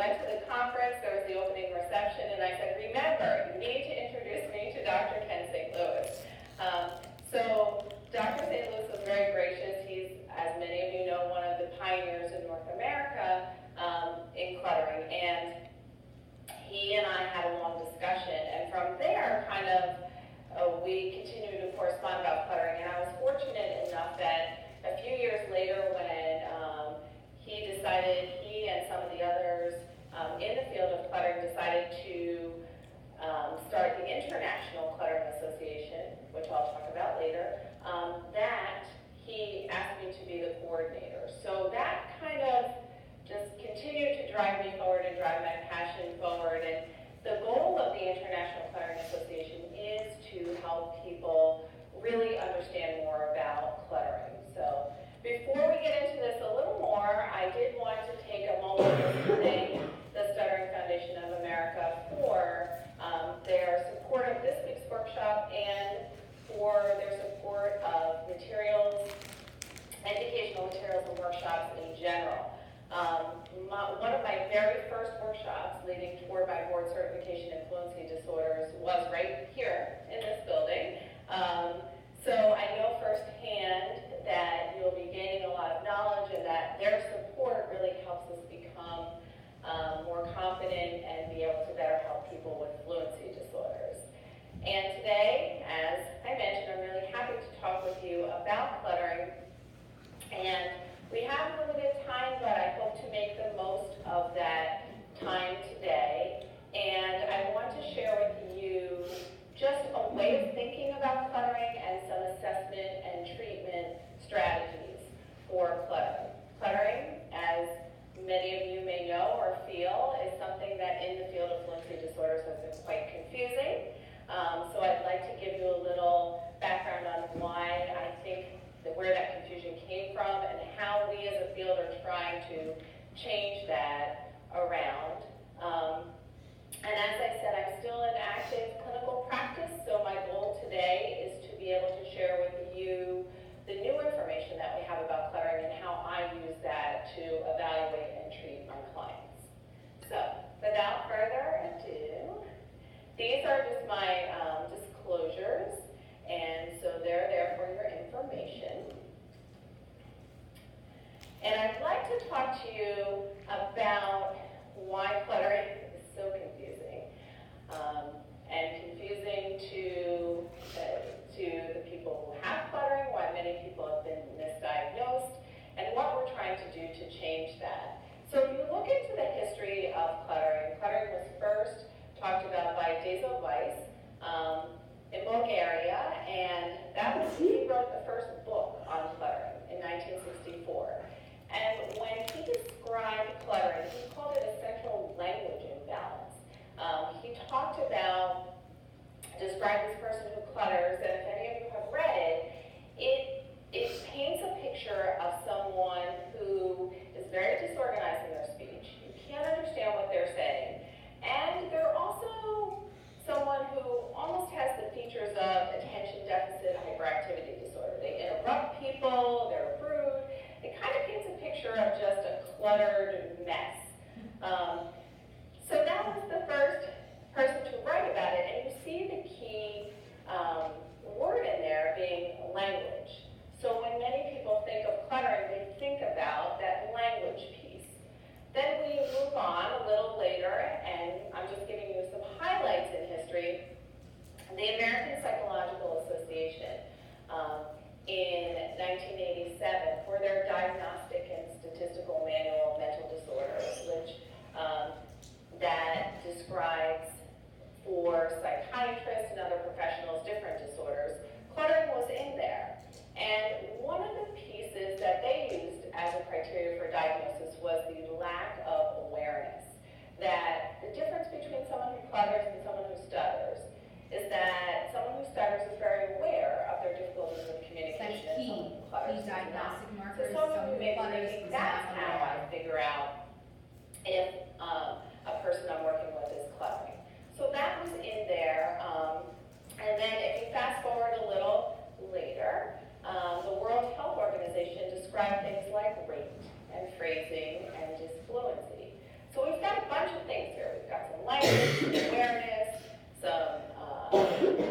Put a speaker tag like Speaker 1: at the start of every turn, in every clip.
Speaker 1: went to the conference, there was the opening reception, and I said, remember, you need to introduce me to Dr. Ken St. Louis. So Dr. St. Louis was very gracious. He's, as many of you know, one of the pioneers in North America in cluttering. And he and I had a long discussion. And from there, we continued to correspond about cluttering. And I was fortunate enough that a few years later when he and some of the others in the field of cluttering decided to start the International Cluttering Association, which I'll talk about later, that he asked me to be the coordinator. So that kind of just continued to drive me forward and drive my passion forward. And the goal of the International Cluttering Association is to help people really understand more about cluttering. So before we get into this a little more, I did want to take a moment to thank the Stuttering Foundation of America for their support of this week's workshop and for their support of materials, educational materials and workshops in general. One of my very first workshops leading toward my board certification in fluency disorders was right here in this building. So I know firsthand that you'll be gaining a lot of knowledge and that their support really helps us become more confident and be able to better help people with fluency disorders. And today, as I mentioned, I'm really happy to talk with you about cluttering. And we have limited time, but I hope to make the most of that time today. And I want to share with you just a way of thinking about cluttering and some assessment and treatment strategies for cluttering. Cluttering, as many of you may know or feel, is something that in the field of fluency disorders has been quite confusing. So I'd like to give you a little background on why I think where that confusion came from and how we as a field are trying to change that around. And as I said, I'm still in active clinical practice, so my goal today is to be able to share with you the new information that we have about cluttering and how I use that to evaluate and treat my clients. So, without further ado, these are just my disclosures, and so they're there for your information. And I'd like to talk to you about why cluttering is so confusing, and confusing to the people who have cluttering, why many people have been misdiagnosed, and what we're trying to do to change that. So if you look into the history of cluttering, cluttering was first talked about by Dezo Weiss in Bulgaria, and he wrote the first book on cluttering in 1964. And when he described cluttering, he called it a central language imbalance. He talked about, described this person who clutters, and if any of you have read it, it paints a picture of someone who is very disorganized in their speech. You can't understand what they're saying. And they're also someone who almost has the features of attention deficit hyperactivity disorder. They interrupt people, they're rude. It kind of paints a picture of just a cluttered mess. So that was the first person to write about it, and you see the key word in there being language. So when many people think of cluttering, they think about that language piece. Then we move on a little later, and I'm just giving you some highlights in history. The American Psychological Association in 1987 for their Diagnostic and Statistical Manual of Mental Disorders, which that describes for psychiatrists and other professionals different disorders. Cluttering was in there. And one of the pieces that they used as a criteria for diagnosis was the lack of awareness. That the difference between someone who clutters and someone who stutters is that someone who stutters is very aware of their difficulties with communication and someone who clutters is not. So someone who may be thinking, that's how I figure out if a person I'm working with is cluttering. So that was in there. And then if you fast forward a little later, the World Health Organization described things like rate and phrasing and disfluency. So we've got a bunch awareness, some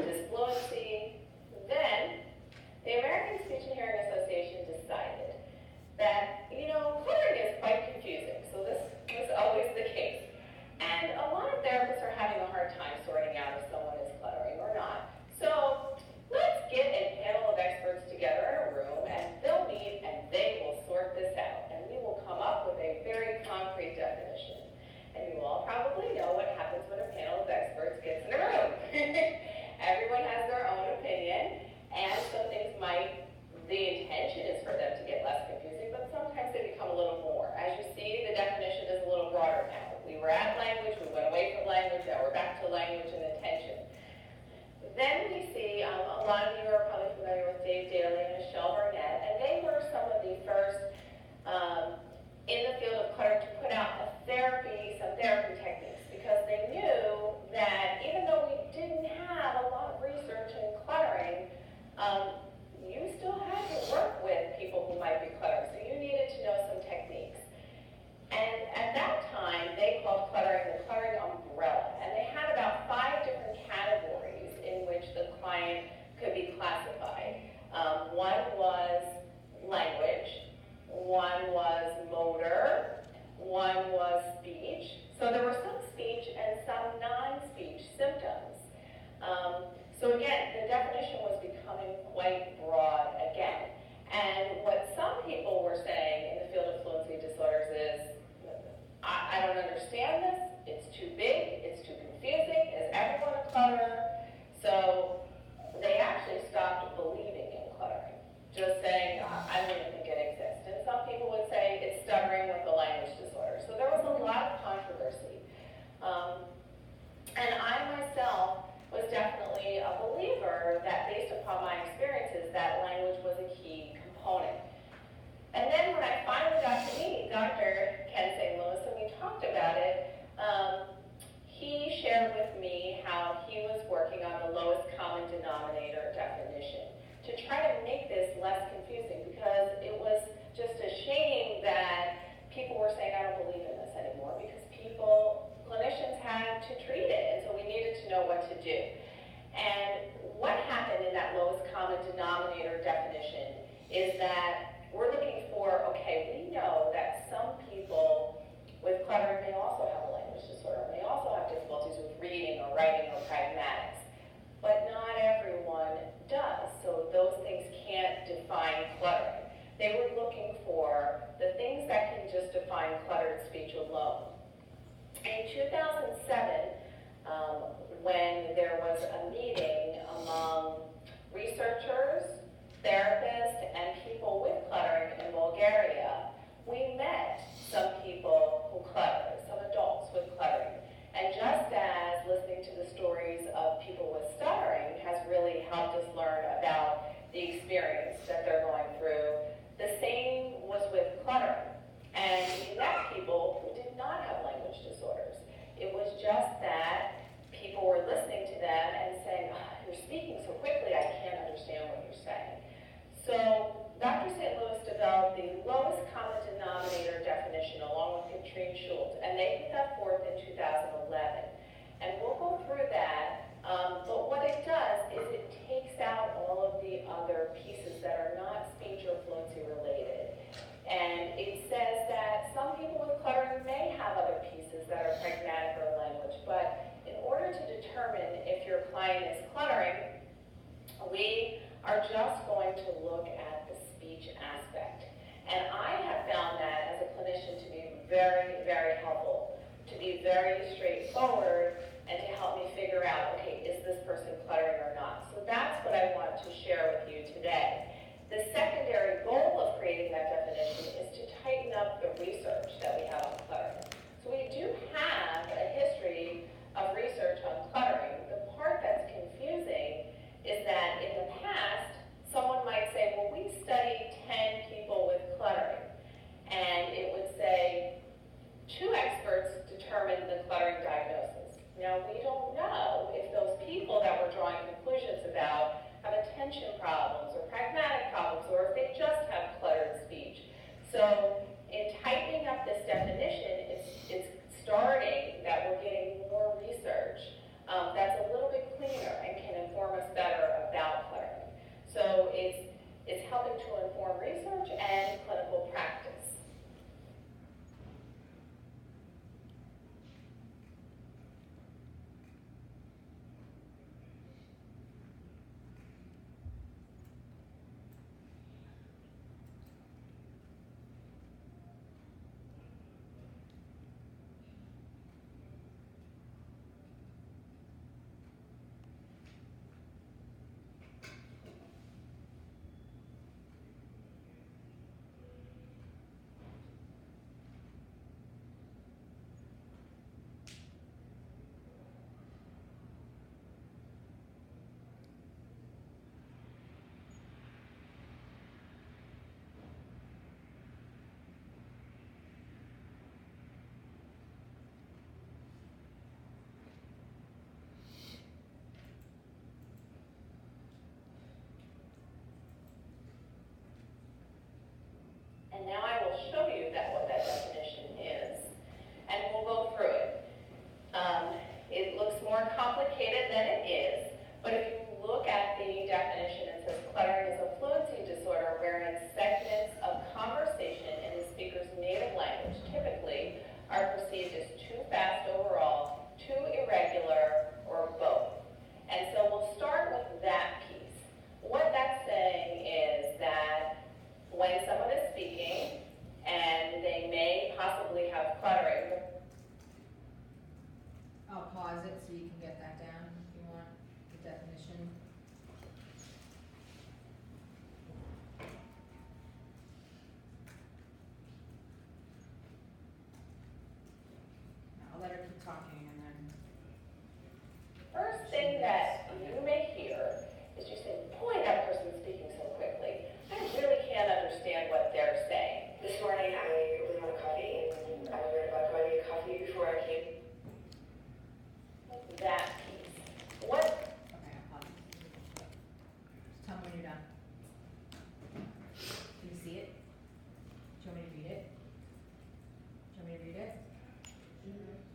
Speaker 1: disfluency. Then the American Speech and Hearing Association decided that, cluttering is quite confusing. So this was always the case. And a lot of therapists are having a hard time sorting out if someone is cluttering or not. So let's get a panel of experts together in a room, and they'll meet and they will sort this out. And we will come up with a very concrete definition. And you all probably know what happens when a panel of experts gets in a room. Everyone has their own opinion, and some things the intention is for them to get less confusing, but sometimes they become a little more. As you see, the definition is a little broader now. We were at language, we went away from language, now we're back to language and attention. Then we see, a lot of you are probably familiar with Dave Daly and Michelle Burnett, and they were some of the first in the field of clutter to put out some therapy techniques, because they knew that even though we didn't have a lot of research in cluttering, you still had to work with people who might be cluttering, so you needed to know some techniques. And at that time, they called cluttering the cluttering umbrella, and they had about 5 different categories in which the client could be classified. One was language, one was motor, one was speech. So there were some speech and some non-speech symptoms. So again, the definition was becoming quite broad again. And what some people were saying in the field of fluency disorders is, I don't understand this, it's too big, it's too confusing, is everyone a clutterer? So they actually stopped believing in cluttering, just saying, I don't even think it exists. And some people would say it's stuttering with a language disorder. So there was a lot of controversy. And I myself was definitely a believer that, based upon my experiences, that language was a key component. And then when I finally got to meet Dr. Ken St. Louis and we talked about it, he shared with me how he was working on the lowest common denominator definition to try to make this less confusing, because it was just a shame that people were saying, I don't believe in this anymore, because clinicians had to treat it, and so we needed to know what to do. And what happened in that lowest common denominator definition is that we're looking for, okay, we know that some people with cluttering may also have a language disorder, may also have difficulties with reading or writing or pragmatics, but not everyone does, so those things can't define cluttering. They were looking for the things that can just define cluttered speech alone. In 2007, when there was a meeting among researchers, therapists, and people with cluttering in Bulgaria, we met some people who clutter, some adults with cluttering. And just as listening to the stories of people with stuttering has really helped us learn about the experience that they're going through, the same was with cluttering. And we met people who did not have language disorders. It was just that people were listening to them and saying, you're speaking so quickly, I can't understand what you're saying. So Dr. St. Louis developed the lowest common denominator definition along with Katrine Schultz, and they put that forth in 2011. And we'll go through that, but what it does is it takes out all of the other pieces that are not speech or fluency related. And it says that some people with cluttering may have other pieces that are pragmatic or language, but in order to determine if your client is cluttering, we are just going to look at the speech aspect. And I have found that as a clinician to be very, very helpful, to be very straightforward, and to help me figure out, okay, is this person cluttering or not? So that's what I want to share with you today. The secondary goal of creating that definition is to tighten up the research that we have on cluttering. So we do have a history of research on cluttering. The part that's confusing is that in the past, someone might say, well, we studied 10 people with cluttering, and it would say 2 experts determined the cluttering diagnosis. Now, we don't know if those people that we're drawing conclusions about have attention problems or pragmatic problems, or if they just have cluttered speech. So in tightening up this definition, it's starting that we're getting more research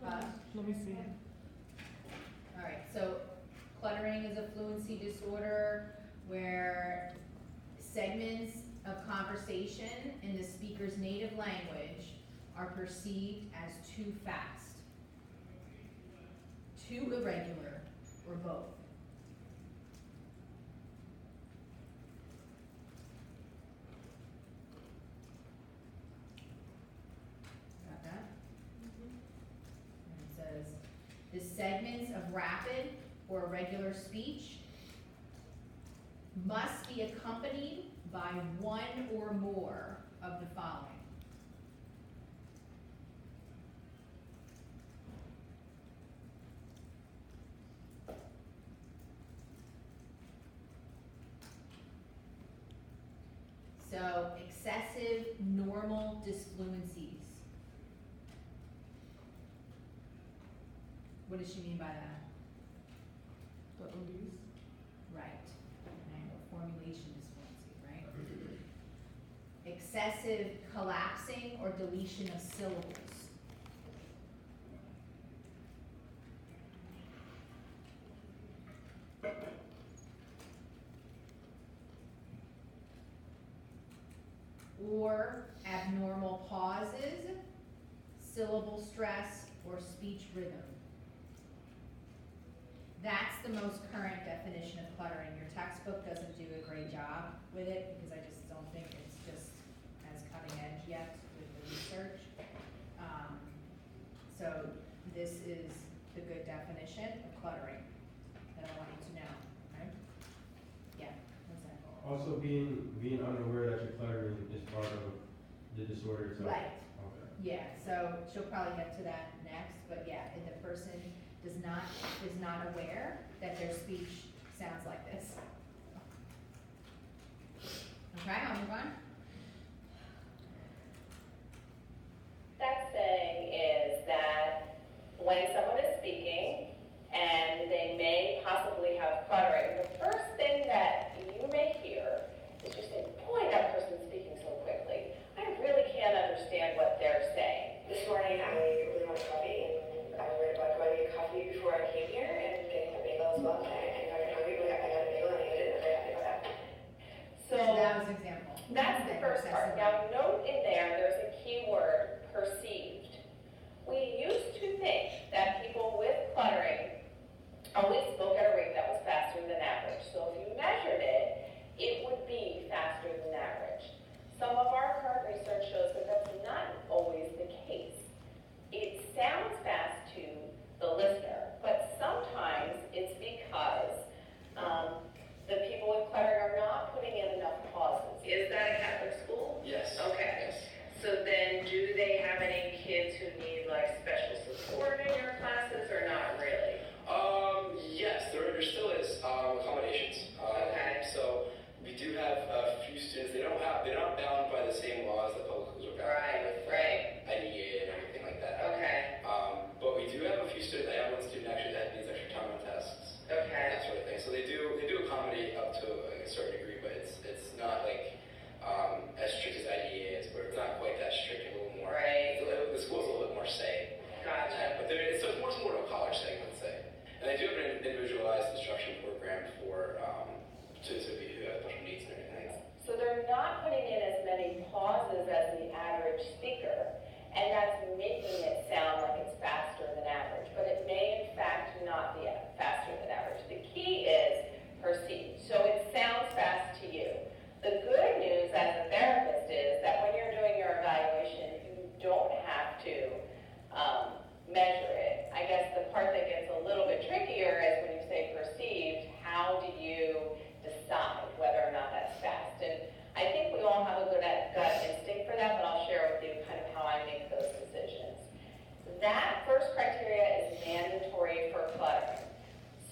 Speaker 2: Let me see.
Speaker 3: All right, so cluttering is a fluency disorder where segments of conversation in the speaker's native language are perceived as too fast, too irregular, or both. Got that? And it says, the segments of rapid or irregular speech must be accompanied by one or more of the following. So, excessive normal disfluencies. What does she mean by that?
Speaker 2: The Odis.
Speaker 3: Right. And formulation disfluency, right? Excessive collapsing or deletion of syllables. Or abnormal pauses, syllable stress, or speech rhythm. That's the most current definition of cluttering. Your textbook doesn't do a great job with it because I just don't think it's just as cutting edge yet with the research. So this is the good definition of cluttering that I want you to know, right? Yeah, what's that?
Speaker 4: Also, being unaware that you're cluttering is part of the disorder itself.
Speaker 3: Right.
Speaker 4: Okay.
Speaker 3: Yeah, so she'll probably get to that next, but yeah, if the person is not aware that their speech sounds like this. Okay, I'll move on.
Speaker 1: That's saying is that when someone is speaking and they may possibly have cluttering, the first thing that you may hear is you say, boy, that person's speaking so quickly. I really can't understand what they're saying.
Speaker 5: This morning I really wanted coffee, and I was worried about going to get coffee before I came here and getting a bagel as well. I got hungry, but I got a bagel and I ate it, and I'm very happy about that.
Speaker 1: So
Speaker 3: that was an example.
Speaker 1: that's the first part. Now note in there's a key word, perceived. We used to think that people with cluttering always spoke at a rate that was faster than average. So if you measured it, it would be faster than average. Some of our current research shows that that's not always the case. It sounds fast to the listener, but sometimes it's because the people with cluttering are not putting in enough pauses. Is that a Catholic school?
Speaker 6: Yes.
Speaker 1: Okay.
Speaker 6: Yes.
Speaker 1: So then, do they have any kids who need like special support in your classes or not really?
Speaker 6: Yes, there still is accommodations.
Speaker 1: Okay.
Speaker 6: So we do have a few students. They're not bound by the same laws that public schools are bound by, with IDEA and everything like that.
Speaker 1: Okay.
Speaker 6: But we do have a few students. I have one student actually that needs extra time on tests.
Speaker 1: Okay.
Speaker 6: That sort of thing. So they do accommodate up to a certain degree, but it's not like as strict as IDEA is, where it's not quite that strict. A little more.
Speaker 1: Right.
Speaker 6: The school's a little bit more say.
Speaker 1: Gotcha.
Speaker 6: But it's more of a college setting, let's say. And they do have an individualized instruction program for to be who has special needs and everything.
Speaker 1: So they're not putting in as many pauses as the average speaker, and that's making it sound like it's faster than average, but it may in fact not be faster than average. The key is perceived. So it sounds fast to you. The good news as a therapist is that when you're doing your evaluation, you don't have to measure it. I guess the part that gets a little bit trickier is when you say perceived, how do you decide whether or not that's fast? And I think we all have a good gut instinct for that, but I'll share with you kind of how I make those decisions. That first criteria is mandatory for cluttering.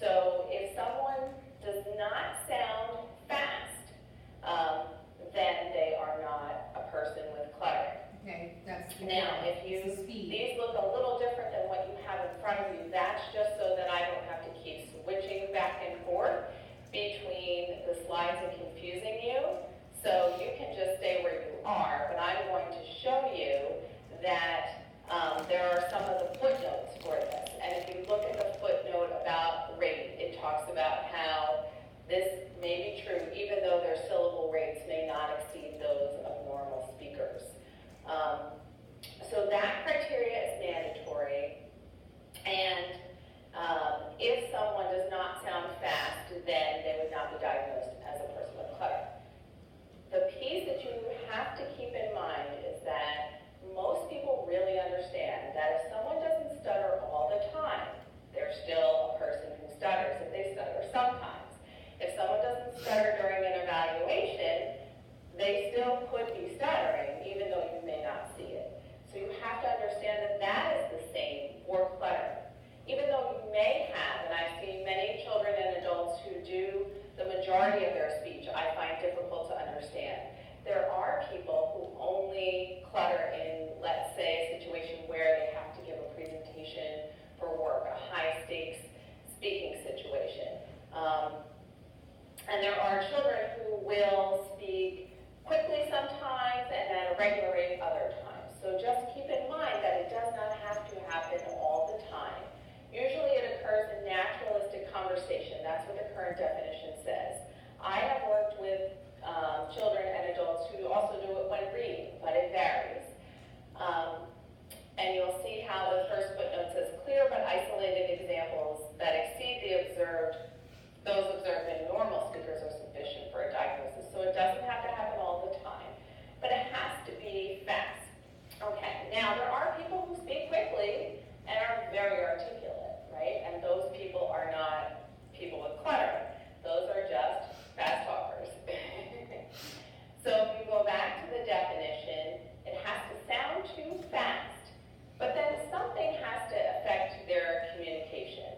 Speaker 1: So if someone does not sound fast, then they are not a person with cluttering.
Speaker 3: Okay, that's the
Speaker 1: Now, if these look a little different than what you have in front of you, that's just so that I don't have to keep switching back and forth between the slides and confusing you. So you can just stay where you are, but I'm going to show you that there are some of the footnotes, for This may be true even though their syllable rates may not exceed those of normal speakers. So that criteria is mandatory, and if someone does not sound fast, then they would not be diagnosed as a person with clutter. The piece that you have to keep in mind is that most people really understand that if someone doesn't stutter all the time, they're still a person who stutters if they stutter sometimes. If someone doesn't stutter during an evaluation, they still could be stuttering even though you may not see it. So you have to understand that that is the same for clutter. Even though you may have, and I've seen many children and adults who do the majority of their speech, I find difficult to understand. There are people who only clutter in, let's say, a situation where they have to give a presentation for work, a high-stakes speaking situation. And there are children who will speak quickly sometimes and at a regular rate other times. So just keep in mind that it does not have to happen all the time. Usually it occurs in naturalistic conversation. That's what the current definition says. I have worked with children and adults who also do it when reading, but it varies. And you'll see how the first footnote says clear but isolated examples that exceed those observed in normal speakers are sufficient for a diagnosis. So it doesn't have to happen all the time, but it has to be fast. Okay, now there are people who speak quickly and are very articulate, right? And those people are not people with clutter. Those are just fast talkers. So if you go back to the definition, it has to sound too fast, but then something has to affect their communication,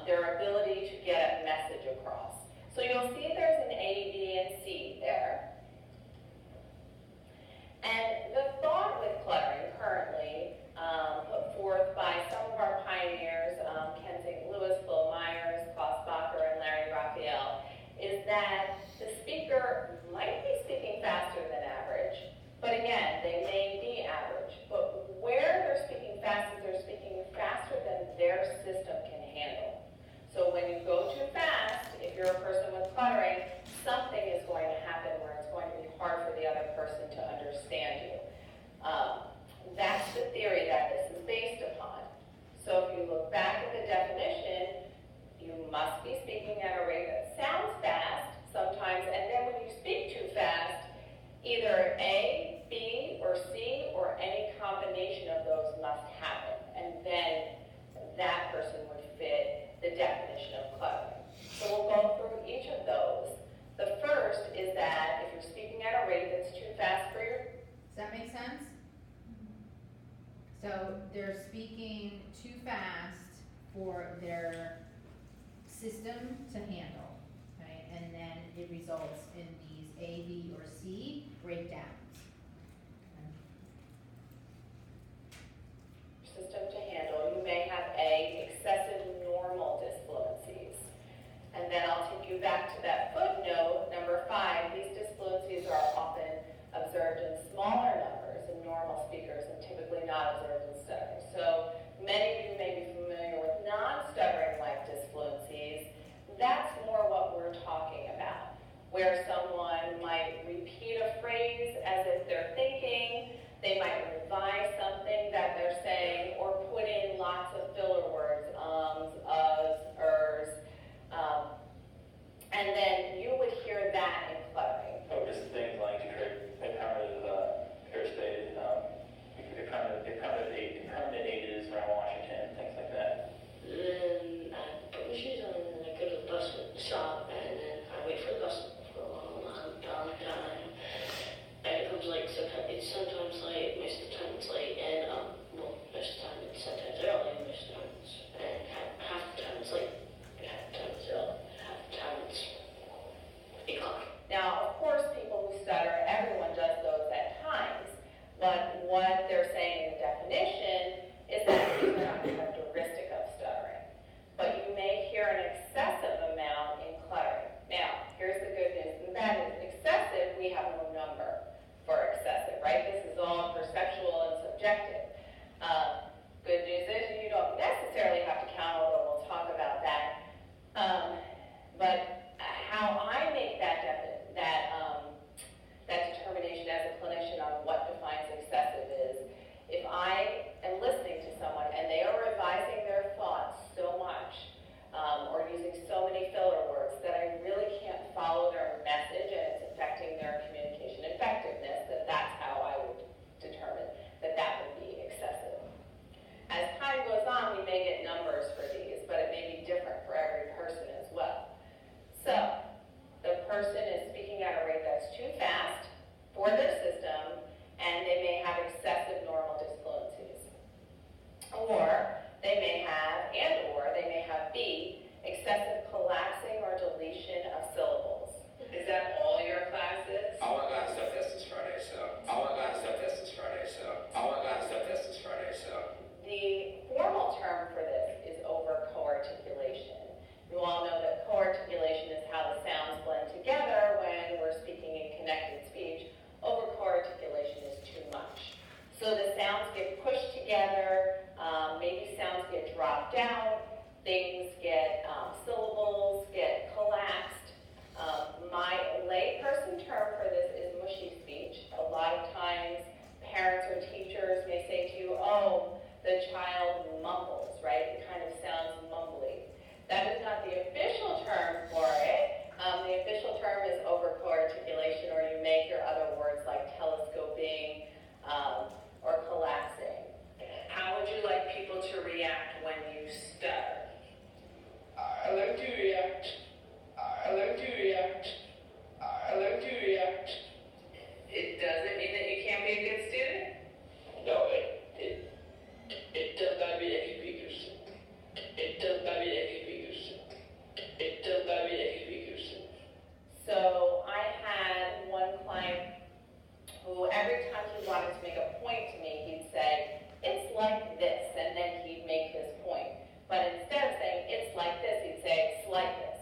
Speaker 1: their ability to get a message across. So you'll see there's an A, B, and C there. And the thought with cluttering currently, put forth by some of our pioneers, Ken St. Louis, Phil Myers, Klaus Bacher, and Larry Raphael, is that the speaker might be speaking faster than average, but again, they may be average. But where they're speaking fast is they're speaking faster than their system can handle. So when you go too fast, if you're a person with cluttering, something is going to happen where it's going to be hard for the other person to understand you. That's the theory that this is based upon. So if you look back at the definition, you must be speaking at a rate that sounds fast sometimes, and then when you speak too fast, either A, B, or C, or any combination of those must happen, and then that person would fit the definition of cluttering. So we'll go through each of those. The first is that if you're speaking at a rate that's too fast for your...
Speaker 3: Does that make sense? So they're speaking too fast for their system to handle, right? And then it results in these A, B, or C breakdowns.
Speaker 1: system to handle. You may have A, excessive normal disfluencies. And then I'll take you back to that footnote, number 5. These disfluencies are often observed in smaller numbers in normal speakers and typically not observed in stuttering. So many of you may be familiar with non-stuttering like disfluencies. That's more what we're talking about, where someone might repeat a phrase as if they're thinking, they might revise something that they're saying, or put in lots of filler words, ums, uhs, ers, and then you would hear that in cluttering.
Speaker 7: Oh, just things like impermanent airspace, impermanent ages around Washington, things like that.
Speaker 8: Then I put my shoes on and then I go to the bus stop and then I wait for the bus for a long time. And it comes late, it's sometimes late, most of the time it's late, and most of the time it's sometimes early, most of
Speaker 1: They may have, and or they may have B, excessive collapsing or deletion of syllables. Is that all your classes?
Speaker 6: All I got stuff test this Friday, so. All I got stuff test this Friday, so. All I got stuff test this Friday, so.
Speaker 1: The formal term for this is over co-articulation. You all know that co-articulation is how the sounds blend together when we're speaking in connected speech. Over co-articulation is too much. So the sounds get pushed together, maybe sounds get dropped out, things get, syllables get collapsed. My layperson term for this is mushy speech. A lot of times parents or teachers may say to you, oh, the child mumbles, right? It kind of sounds mumbly. That is not the official term for it. The official term is over co-articulation, or you make your other words like telescoping or collapsing. How would you like people to react when you stutter?
Speaker 6: I like to react. I like to react. I like to react.
Speaker 1: It doesn't mean that you can't be a good student.
Speaker 6: No, it does not mean any speakers. It does not mean any speakers. It does not mean any speakers.
Speaker 1: So I had one client who every time he wanted to make a point to me, he'd say, it's like this, and then he'd make his point. But instead of saying, it's like this, he'd say, it's like this.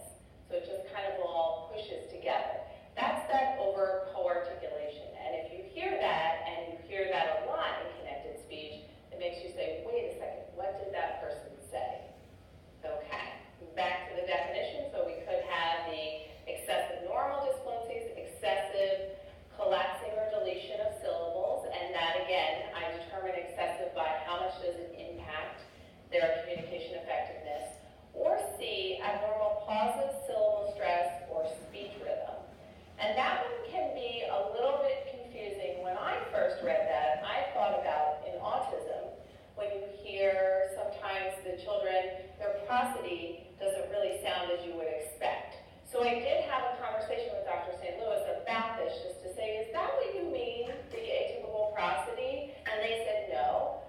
Speaker 1: So it just kind of all pushes together. That's that over co-articulation. And if you hear that, and you hear that a lot in connected speech, it makes you say, wait a second, what did that person say? Okay, back to the definition. So we could have the excessive normal disfluencies, excessive collapsing or deletion of syllables, and that again, I determine excessive by how much does it impact their communication effectiveness. Or C, abnormal pauses, syllable stress, or speech rhythm. And that one can be a little bit confusing. When I first read that, I thought about in autism, when you hear sometimes the children, their prosody doesn't really sound as you would expect. So I did have a conversation with Dr. St. Louis about this, just to say, is that what you mean, the atypical prosody? And they said no.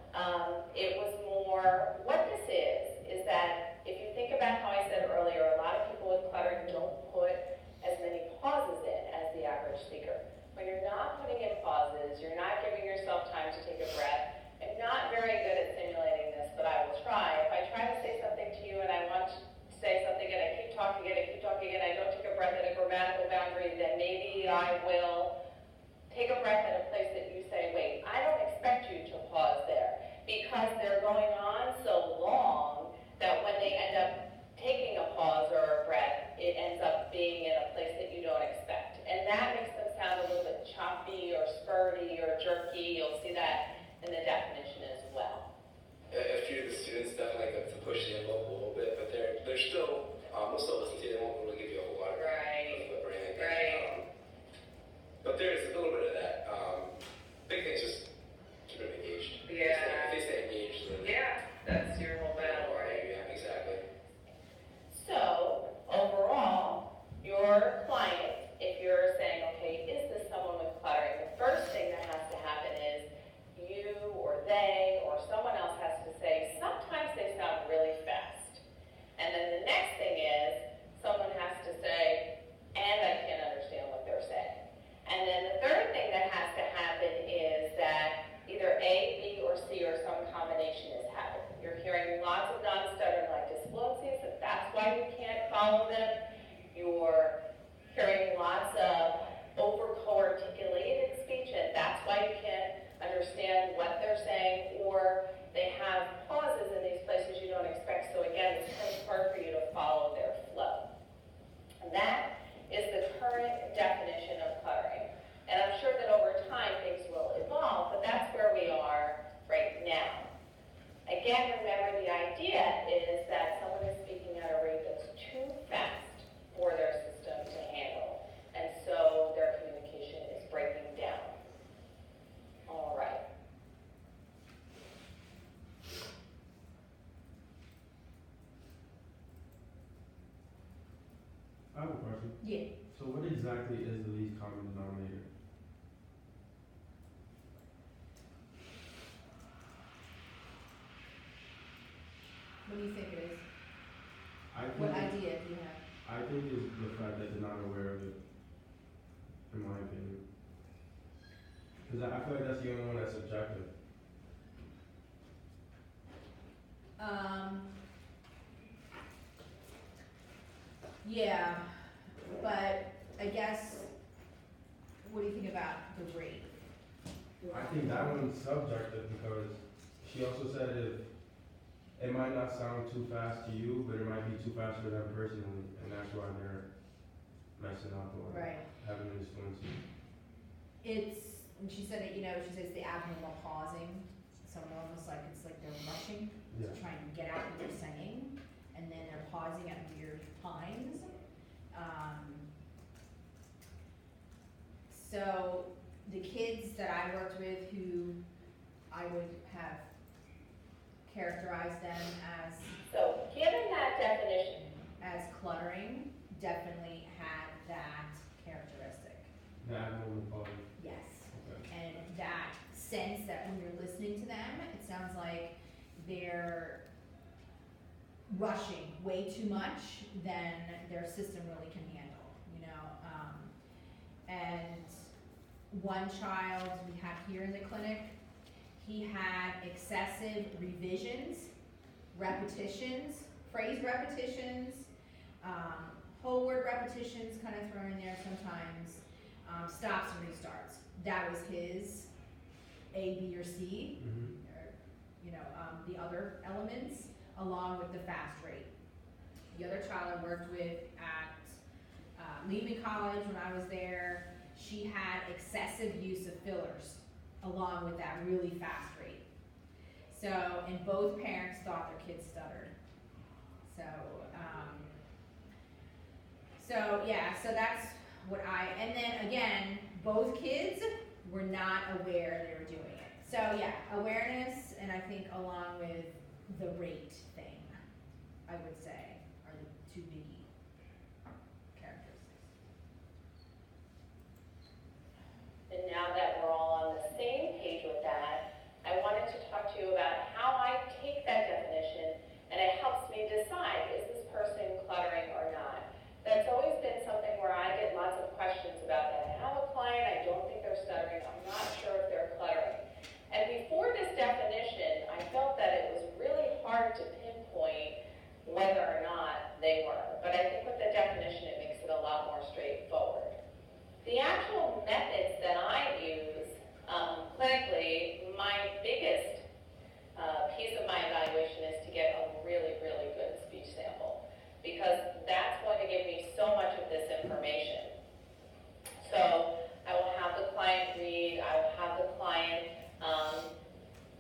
Speaker 1: It was more, what this is that if you think about how I said earlier, a lot of people with clutter don't put as many pauses in as the average speaker. When you're not putting in pauses, you're not giving yourself time to take a breath. I'm not very good at simulating this, but I will try. If I try to say something to you and I want to say something and I keep talking and I don't take a breath at a grammatical boundary, then maybe I will take a breath at a place that you say, wait, I don't expect you to pause there, because they're going on so long that when they end up taking a pause or a breath, it ends up being in a place that you don't expect. And that makes them sound a little bit choppy or spurty or jerky. You'll see that in the definition as well.
Speaker 6: A few of the students definitely like to push the envelope a little bit, but they're still, we'll still listen to you. They won't really give you a whole lot of
Speaker 1: Right.
Speaker 6: input or anything.
Speaker 1: Right.
Speaker 6: But there's a little bit of that. Big thing is just keep them engaged.
Speaker 1: Yeah.
Speaker 6: If they stay engaged, then
Speaker 1: Yeah, that's your whole battle, right?
Speaker 6: Yeah, exactly.
Speaker 1: So, overall, your client, if you're saying, okay, is this someone with cluttering, the first thing that has to happen is you or they or someone else has to say, sometimes they sound really fast. And then the next thing is, someone has to say, and I can't understand what they're saying. And then the third thing that has to happen is that either A, B, or C, or some combination is happening. You're hearing lots of non-stuttering like disfluencies, and that's why you can't follow them. You're hearing lots of over-co-articulated speech, and that's why you can't understand what they're saying, or they have pauses in these places you don't expect. So again, it's kind of hard for you to follow their flow. And that is the current definition of cluttering. And I'm sure that over time things will evolve, but that's where we are right now. Again, remember the idea is that someone is speaking at a rate that's too fast for their system to handle. And so their communication is breaking down. All right.
Speaker 4: I have a question.
Speaker 3: Yeah.
Speaker 4: So what exactly is the least common denominator?
Speaker 3: What do you think it is?
Speaker 4: I
Speaker 3: What
Speaker 4: think,
Speaker 3: idea do you have?
Speaker 4: I think it's the fact that they're not aware of it, in my opinion. Cause I feel like that's the only one that's subjective.
Speaker 3: Yeah, but I guess, what do you think about the rate?
Speaker 4: I think that one's subjective because she also said it might not sound too fast to you, but it might be too fast for them personally, and that's why they're messing up or
Speaker 3: Right.
Speaker 4: having this fluency.
Speaker 3: And she said it, she says the abnormal pausing, so almost like it's like they're rushing,
Speaker 4: Yeah.
Speaker 3: trying to get out what they're saying, and then they're pausing at weird times. So the kids that I worked with who I would have characterized them
Speaker 1: So, given that definition,
Speaker 3: as cluttering, definitely had that characteristic.
Speaker 4: The abnormal quality.
Speaker 3: Yes.
Speaker 4: Okay.
Speaker 3: And that sense that when you're listening to them, it sounds like they're rushing way too much than their system really can handle, and one child we have here in the clinic, he had excessive revisions, repetitions, phrase repetitions, whole word repetitions kind of thrown in there sometimes, stops and restarts. That was his A, B, or C, or, the other elements, along with the fast rate. The other child I worked with at Lehman College when I was there, she had excessive use of fillers, along with that really fast rate. So, and both parents thought their kids stuttered. So that's what and then again, both kids were not aware they were doing it. So yeah, awareness, and I think along with the rate thing, I would say, are the two biggie characteristics.
Speaker 1: and now that we're all on the same page with that, I wanted to talk to you about how I take that definition and it helps me decide, is this person cluttering or not? That's always been something where I get lots of questions about that. I have a client, I don't think they're stuttering, I'm not sure if they're cluttering. And before this definition, I felt that it was really hard to pinpoint whether or not they were. But I think with the definition, it makes it a lot more straightforward. The actual methods that I use clinically, my biggest piece of my evaluation is to get a really, really good speech sample, because that's going to give me so much of this information. So I will have the client read, I will have the client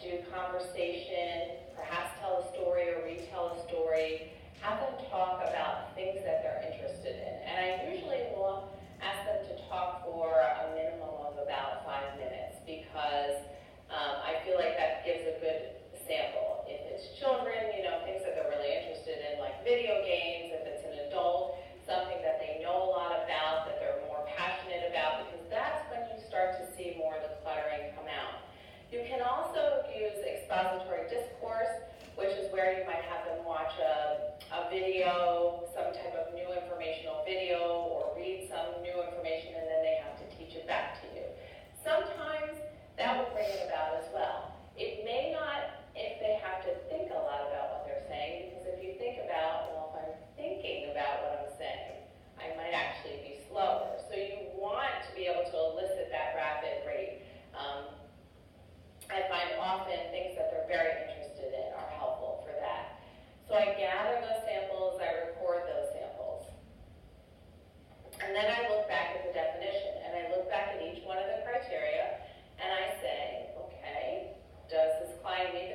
Speaker 1: do conversation, perhaps tell a story or retell a story, have them talk about things that they're interested in. And I usually will ask them to talk for a minimum of about 5 minutes, because I feel like that gives a good sample. If it's children, things that they're really interested in, like video games. If it's an adult, something that they know a lot about, that they're more passionate about, because that's when you start to see more of the cluttering come out. You can also use expository discourse, which is where you might have them watch a video, some type of new informational video, or read some new information, and then they have to teach it back to you. Sometimes that will bring it about as well. It may not if they have to think a lot about what they're saying, because if you think about, well, if I'm thinking about what I'm saying, I might actually be slower. So you want to be able to elicit that rapid rate. I find often things that they're very interested in are helpful for that. So I gather those samples, I record those samples. And then I look back at the definition, and I look back at each one of the criteria, and I say, okay, does this client meet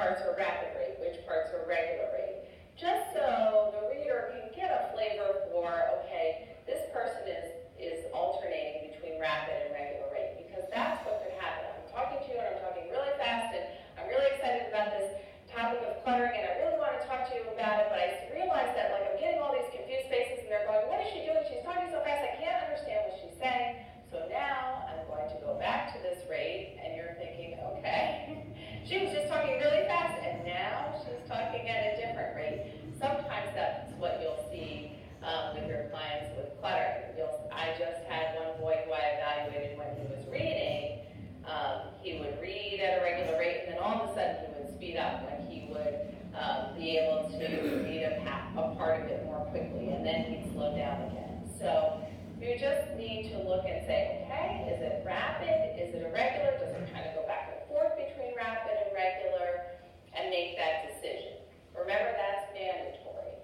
Speaker 1: parts are rapid rate, which parts are regular rate. Just so the reader can get a flavor for, okay, this person is alternating between rapid and regular rate, because that's what could happen. I'm talking to you and I'm talking really fast and I'm really excited about this topic of cluttering and I really want to talk to you about it, but I realize that like I'm getting all these confused faces and they're going, what is she doing? She's talking so fast, I can't understand what she's saying. So now I'm going to go back to this rate and you're thinking, okay, she was just talking really fast and now she's talking at a different rate. Sometimes that's what you'll see with your clients with cluttering. I just had one boy who I evaluated when he was reading. He would read at a regular rate and then all of a sudden he would speed up when he would be able to read a part of it more quickly, and then he'd slow down again. So you just need to look and say, okay, is it rapid? Is it irregular? Does it kind of go back and forth between rapid and regular? And make that decision. Remember, that's mandatory.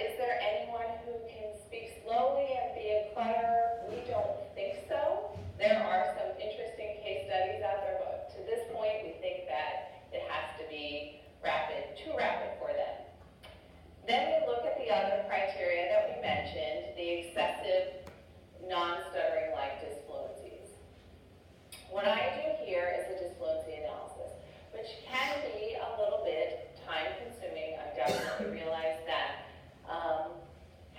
Speaker 1: Is there anyone who can speak slowly and be a clutterer? We don't think so. There are some interesting case studies out there, but to this point, we think that it has to be rapid, too rapid for them. Then we look at the other criteria that we mentioned, the excessive non-stuttering like disfluencies. What I do here is a disfluency analysis, which can be a little bit time-consuming. I definitely realize that.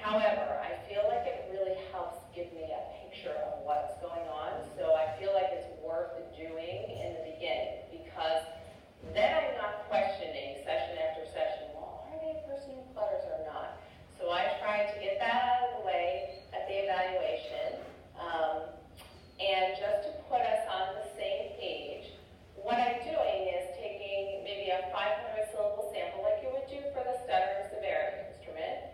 Speaker 1: However, I feel like it really helps give me a picture of what's going on, so I feel like it's worth doing in the beginning, because then I'm not questioning session after session, well, are they a person who clutters or not? So I try to get that out of the way at the evaluation, and just to put us on the same page, what I'm doing is taking maybe a 500 syllable sample like you would do for the stuttering severity instrument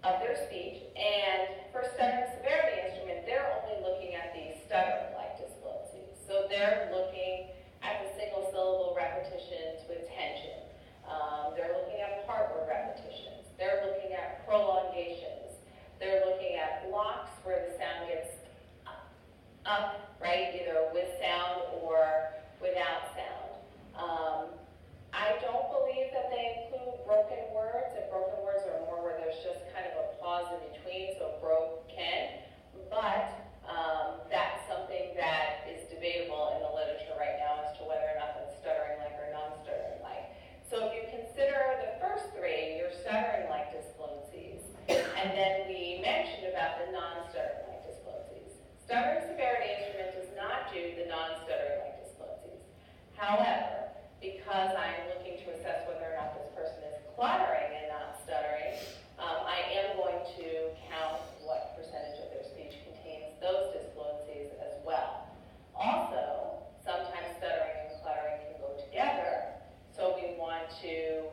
Speaker 1: of their speech, and for stuttering severity instrument, they're only looking at the stuttering like disfluencies. So they're looking at the single syllable repetitions with tension. They're looking at part word repetitions. They're looking at prolongations. They're looking at blocks where the sound gets up, right, either with sound or without sound. I don't believe that they include broken words, and broken words are more where there's just kind of a pause in between, so broken, but that's something that is debatable in the literature right now as to whether or not that's stuttering like or non-stuttering like. So if you consider the first three, your stuttering like disfluencies, and then we mentioned about the non-stuttering like disfluencies. Stuttering severity instrument does not do the non-stuttering like disfluencies. However, because I'm looking to assess whether or not this person is cluttering and not stuttering, I am going to count what percentage of their speech contains those disfluencies as well. Also, sometimes stuttering and cluttering can go together, so we want to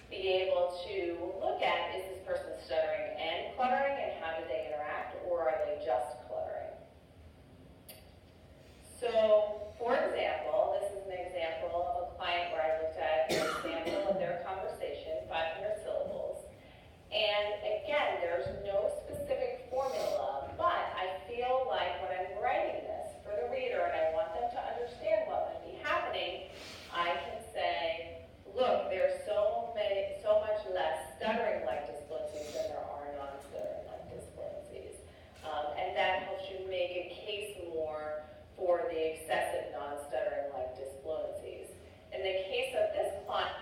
Speaker 1: be able to look at, is this person stuttering and cluttering, and how do they interact, or are they just cluttering? So, for example, this is an example of a client where I looked at an example of their conversation, 500 syllables. And again, there's no specific formula, but I feel like when I'm writing this for the reader and I want them to understand what might be happening, I can say, look, there's so much less stuttering like disfluencies than there are non-stuttering like disfluencies. And that helps you make a case more for the excessive non-stuttering like disfluencies. In the case of this client.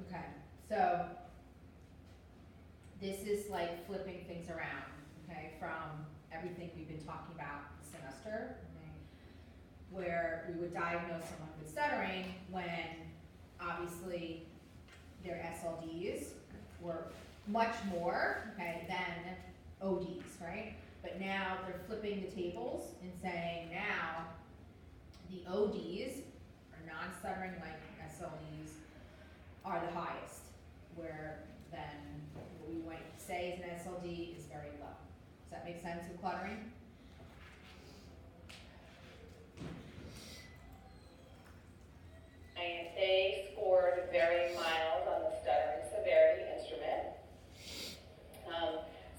Speaker 3: Okay, so this is like flipping things around, okay, from everything we've been talking about this semester, okay, where we would diagnose someone with stuttering when obviously their SLDs were much more, okay, than ODs, right? But now they're flipping the tables and saying now the ODs, or non-stuttering like SLDs, are the highest, where then what we might say is an SLD is very low. Does that make sense with cluttering?
Speaker 1: And they scored very mild on the stuttering severity instrument.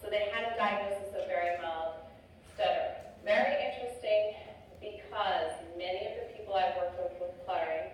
Speaker 1: So they had a diagnosis of very mild stuttering. Very interesting, because many of the people I've worked with cluttering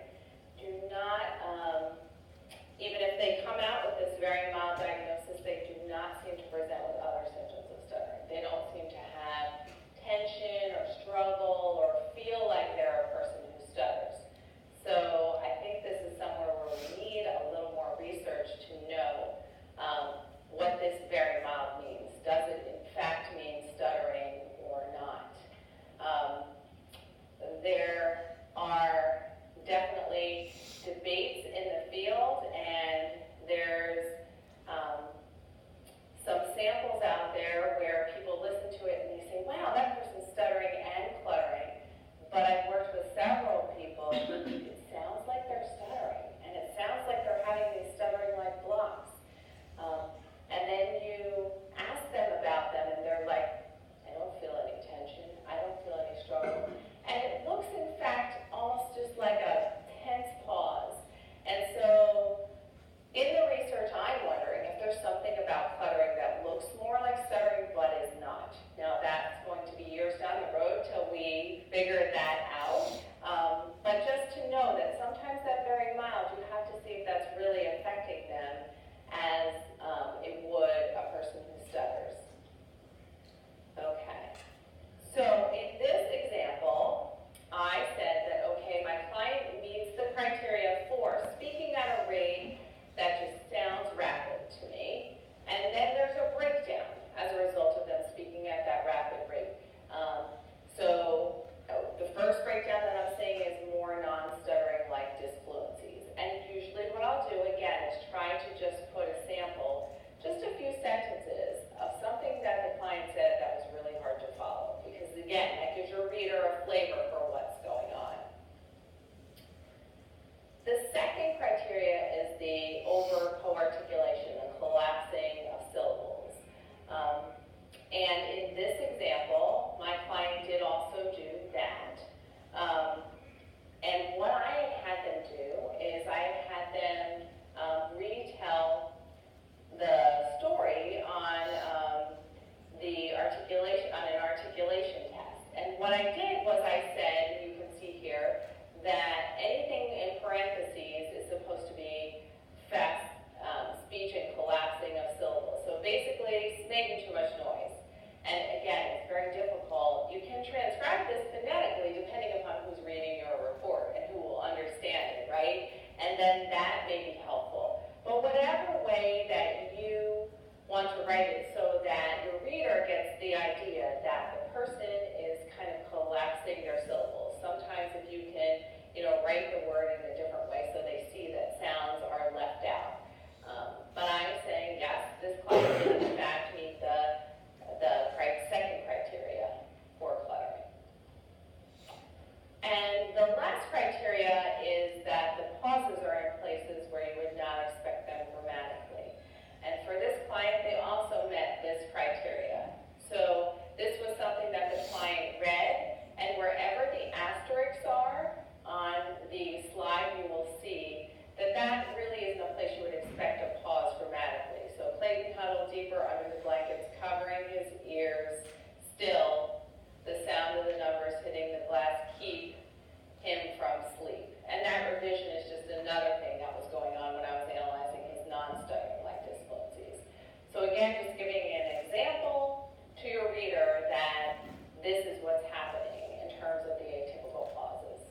Speaker 1: was I said, and you can see here, that anything in parentheses is supposed to be fast speech and collapsing of syllables. So basically, it's making too much noise. And again, it's very difficult. You can transcribe this phonetically depending upon who's reading your report and who will understand it, right? And then that may be helpful. But whatever way that you want to write it so that your reader gets the idea that the person is kind of collapsing their syllables. Sometimes if you can, write the word in a different way so they see that sounds are left out. But I'm saying, yes, this class did in fact meet the second criteria for cluttering. And the last criteria is that the pauses are in places where you would not expect them grammatically. And for this client, they also met this criteria. So this was something that the client read, and wherever the asterisks are on the slide, you will see that that really isn't a place you would expect a pause grammatically. So Clayton huddled deeper under the blankets, covering his ears. Still, the sound of the numbers hitting the glass keep him from sleep. And that revision is just another thing that was going on when I was analyzing his non-stuttering like disabilities. So again, just giving an example to your reader that this is what's happening in terms of the atypical pauses.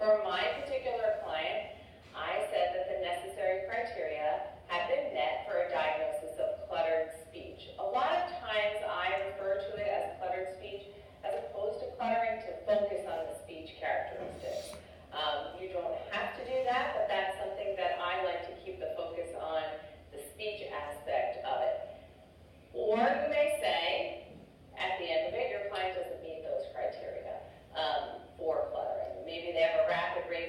Speaker 1: For my particular client, I said that the necessary criteria had been met for a diagnosis of cluttered speech. A lot of times I refer to it as cluttered speech as opposed to cluttering to focus on the speech characteristics. You don't have to do that, but that's something that I like to keep the focus on the speech aspect of it. Or you may say, at the end of it, your client doesn't meet those criteria for cluttering. Maybe they have a rapid rate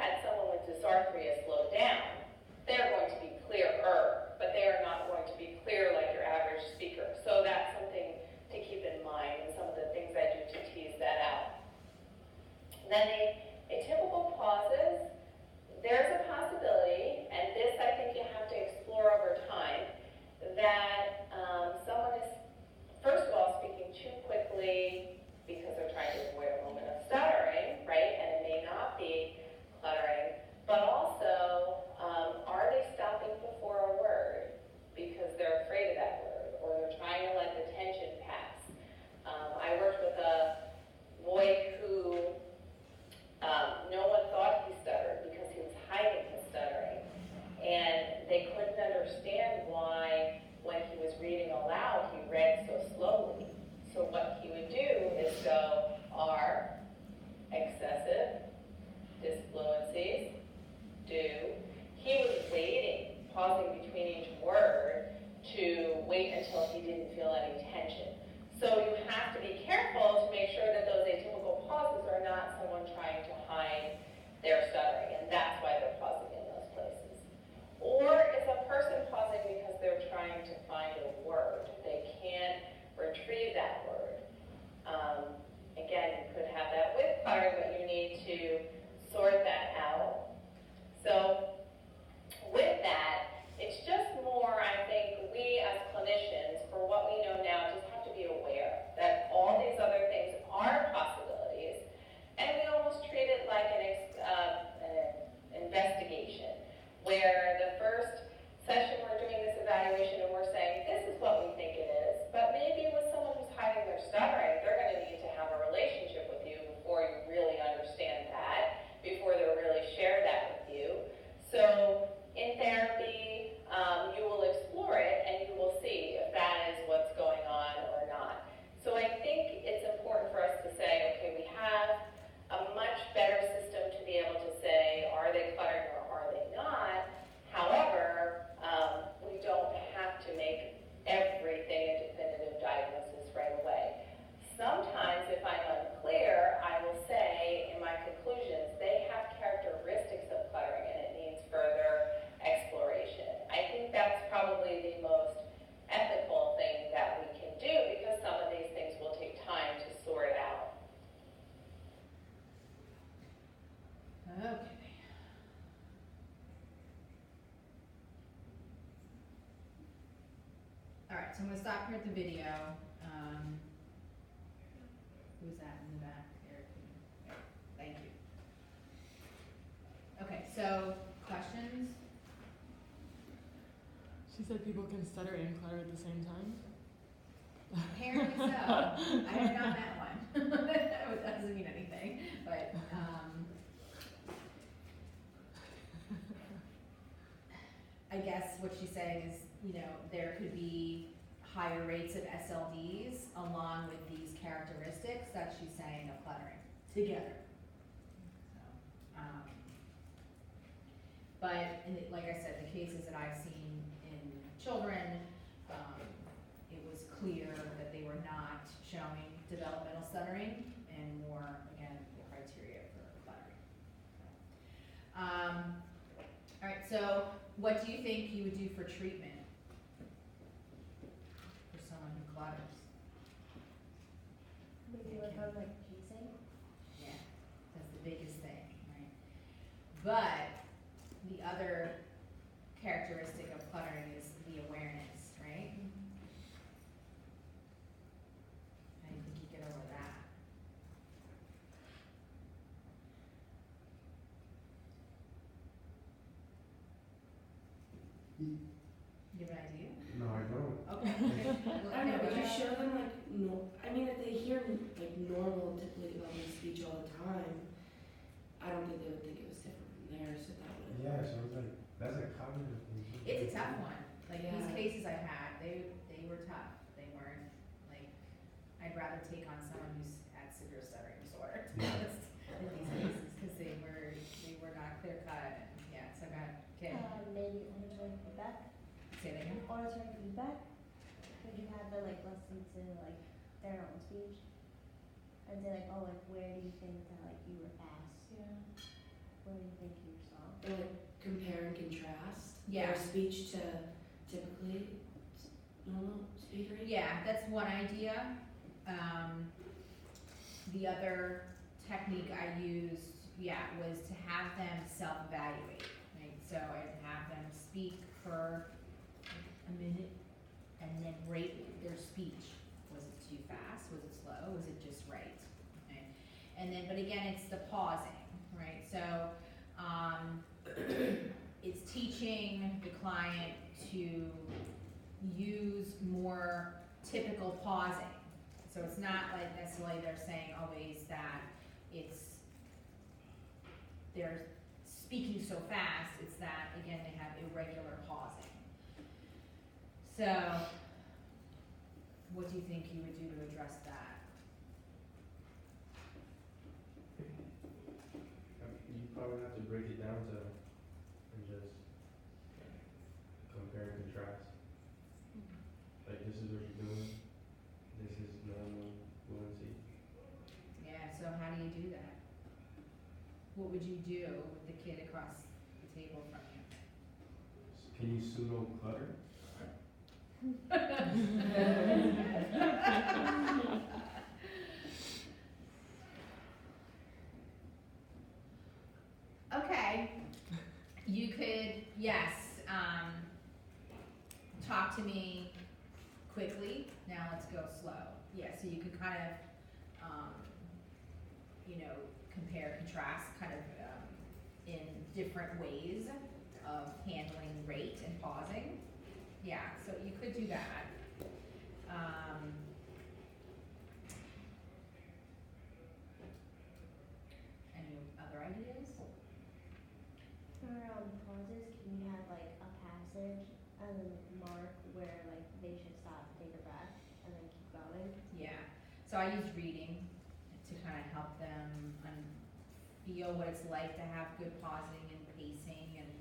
Speaker 1: had someone with dysarthria slow down, they're going to be clearer, but they are not going to be clear like your average speaker. So that's something to keep in mind, and some of the things I do to tease that out. Then atypical pauses, there's a possibility, and this I think you have to explore over time, that someone is, first of all, speaking too quickly because they're trying to avoid a moment of stuttering, right? And it may not be cluttering, but also, are they stopping before a word because they're afraid of that word, or they're trying to let the tension pass? I worked with a boy who no one thought he stuttered because he was hiding his stuttering, and they couldn't understand why, when he was reading aloud, he read so slowly. So what he would do is go R, excessive, disfluencies, do. He was waiting, pausing between each word to wait until he didn't feel any tension. So you have to be careful to make sure that those atypical pauses are not someone trying to hide their stuttering, and that's why they're pausing in those places. Or is a person pausing because they're trying to find a word. They can't retrieve that word. Again, you could have that with cluttering, but you need to sort that out. So with that, it's just more, I think, we as clinicians, for what we know now, just have to be aware that all these other things are possibilities, and we almost treat it like an investigation, where the first session we're doing this evaluation and we're saying, this is what we think it is, but maybe with someone who's hiding their stuttering, they're going to need to have a relationship with you before you really understand that, before they'll really share that with you. So in therapy, you will explore it and you will see if that is what's going on or not. So I think it's important for us to say, okay, we have a much better system to be able to say, are they cluttered or are they not? However, we don't have to make everything a definitive diagnosis right away. Sometimes, if I'm unclear, I will say in my conclusions, they have characteristics of cluttering and it needs further exploration. I think that's probably the most ethical thing that we can do, because some of these things will take time to sort out.
Speaker 3: Okay. Alright, so I'm gonna stop here at the video. Who's that in the back? Eric. Thank you. Okay, so questions?
Speaker 2: She said people can stutter and clutter at the same time.
Speaker 3: Apparently so. I have not met one. That doesn't mean anything, but I guess what she's saying is, there could be higher rates of SLDs along with these characteristics that she's saying of cluttering together. So, but like I said, the cases that I've seen in children, it was clear that they were not showing developmental stuttering and more, again, the criteria for cluttering. All right, so what do you think you would do for treatment for someone who clutters?
Speaker 9: Maybe work on like pacing.
Speaker 3: Yeah, that's the biggest thing, right? But the other characteristic of cluttering is the awareness, right? How do you think you get over that? You have an idea?
Speaker 4: No, I don't.
Speaker 3: Okay. Well,
Speaker 10: I don't know,
Speaker 3: go
Speaker 10: but you
Speaker 3: ahead.
Speaker 10: show them like, I mean, if they hear like normal, typically level speech all the time, I don't think they would think it was different from there, so that would.
Speaker 4: Yeah, so it's like, that's a cognitive thing.
Speaker 3: It's a tough one. Like these
Speaker 10: Yeah.
Speaker 3: cases I've had, they were tough. They weren't like, I'd rather take on someone who's had severe stuttering disorder, to be
Speaker 4: Yeah.
Speaker 3: honest, in these cases, because they were not clear cut. And yeah, so go ahead. Okay.
Speaker 9: Maybe auditory feedback.
Speaker 3: Say that again.
Speaker 9: Auditory feedback. Would you have the like listen to like their own speech and say like, oh, like where do you think that like you were fast? Yeah. What do you think you saw?
Speaker 10: Or like compare and contrast
Speaker 3: Yeah.
Speaker 10: their speech to typically normal speed rate?
Speaker 3: Yeah, that's one idea. The other technique I used, was to have them self-evaluate, right? So I'd have them speak for a minute and then rate their speech. Was it too fast? Was it slow? Was it just right? Okay. And then, but again, it's the pausing, right? So, it's teaching the client to use more typical pausing. So it's not like necessarily they're saying always that they're speaking so fast, it's that, again, they have irregular pausing. So, what do you think you would do to address that?
Speaker 4: You probably have to break it down to, and just compare and contrast. Like, this is what you're doing, this is normal fluency.
Speaker 3: Yeah, so how do you do that? What would you do with the kid across the table from you?
Speaker 4: Can you pseudo clutter?
Speaker 3: Okay, you could, yes, talk to me quickly, now let's go slow. Yeah, so you could kind of, compare, contrast, kind of, in different ways of handling rate and pausing. Yeah, so you could do that. Any other ideas?
Speaker 9: For pauses, can you have like a passage and then mark where like they should stop, take a breath, and then keep going?
Speaker 3: Yeah, so I use reading to kind of help them feel what it's like to have good pausing and pacing, and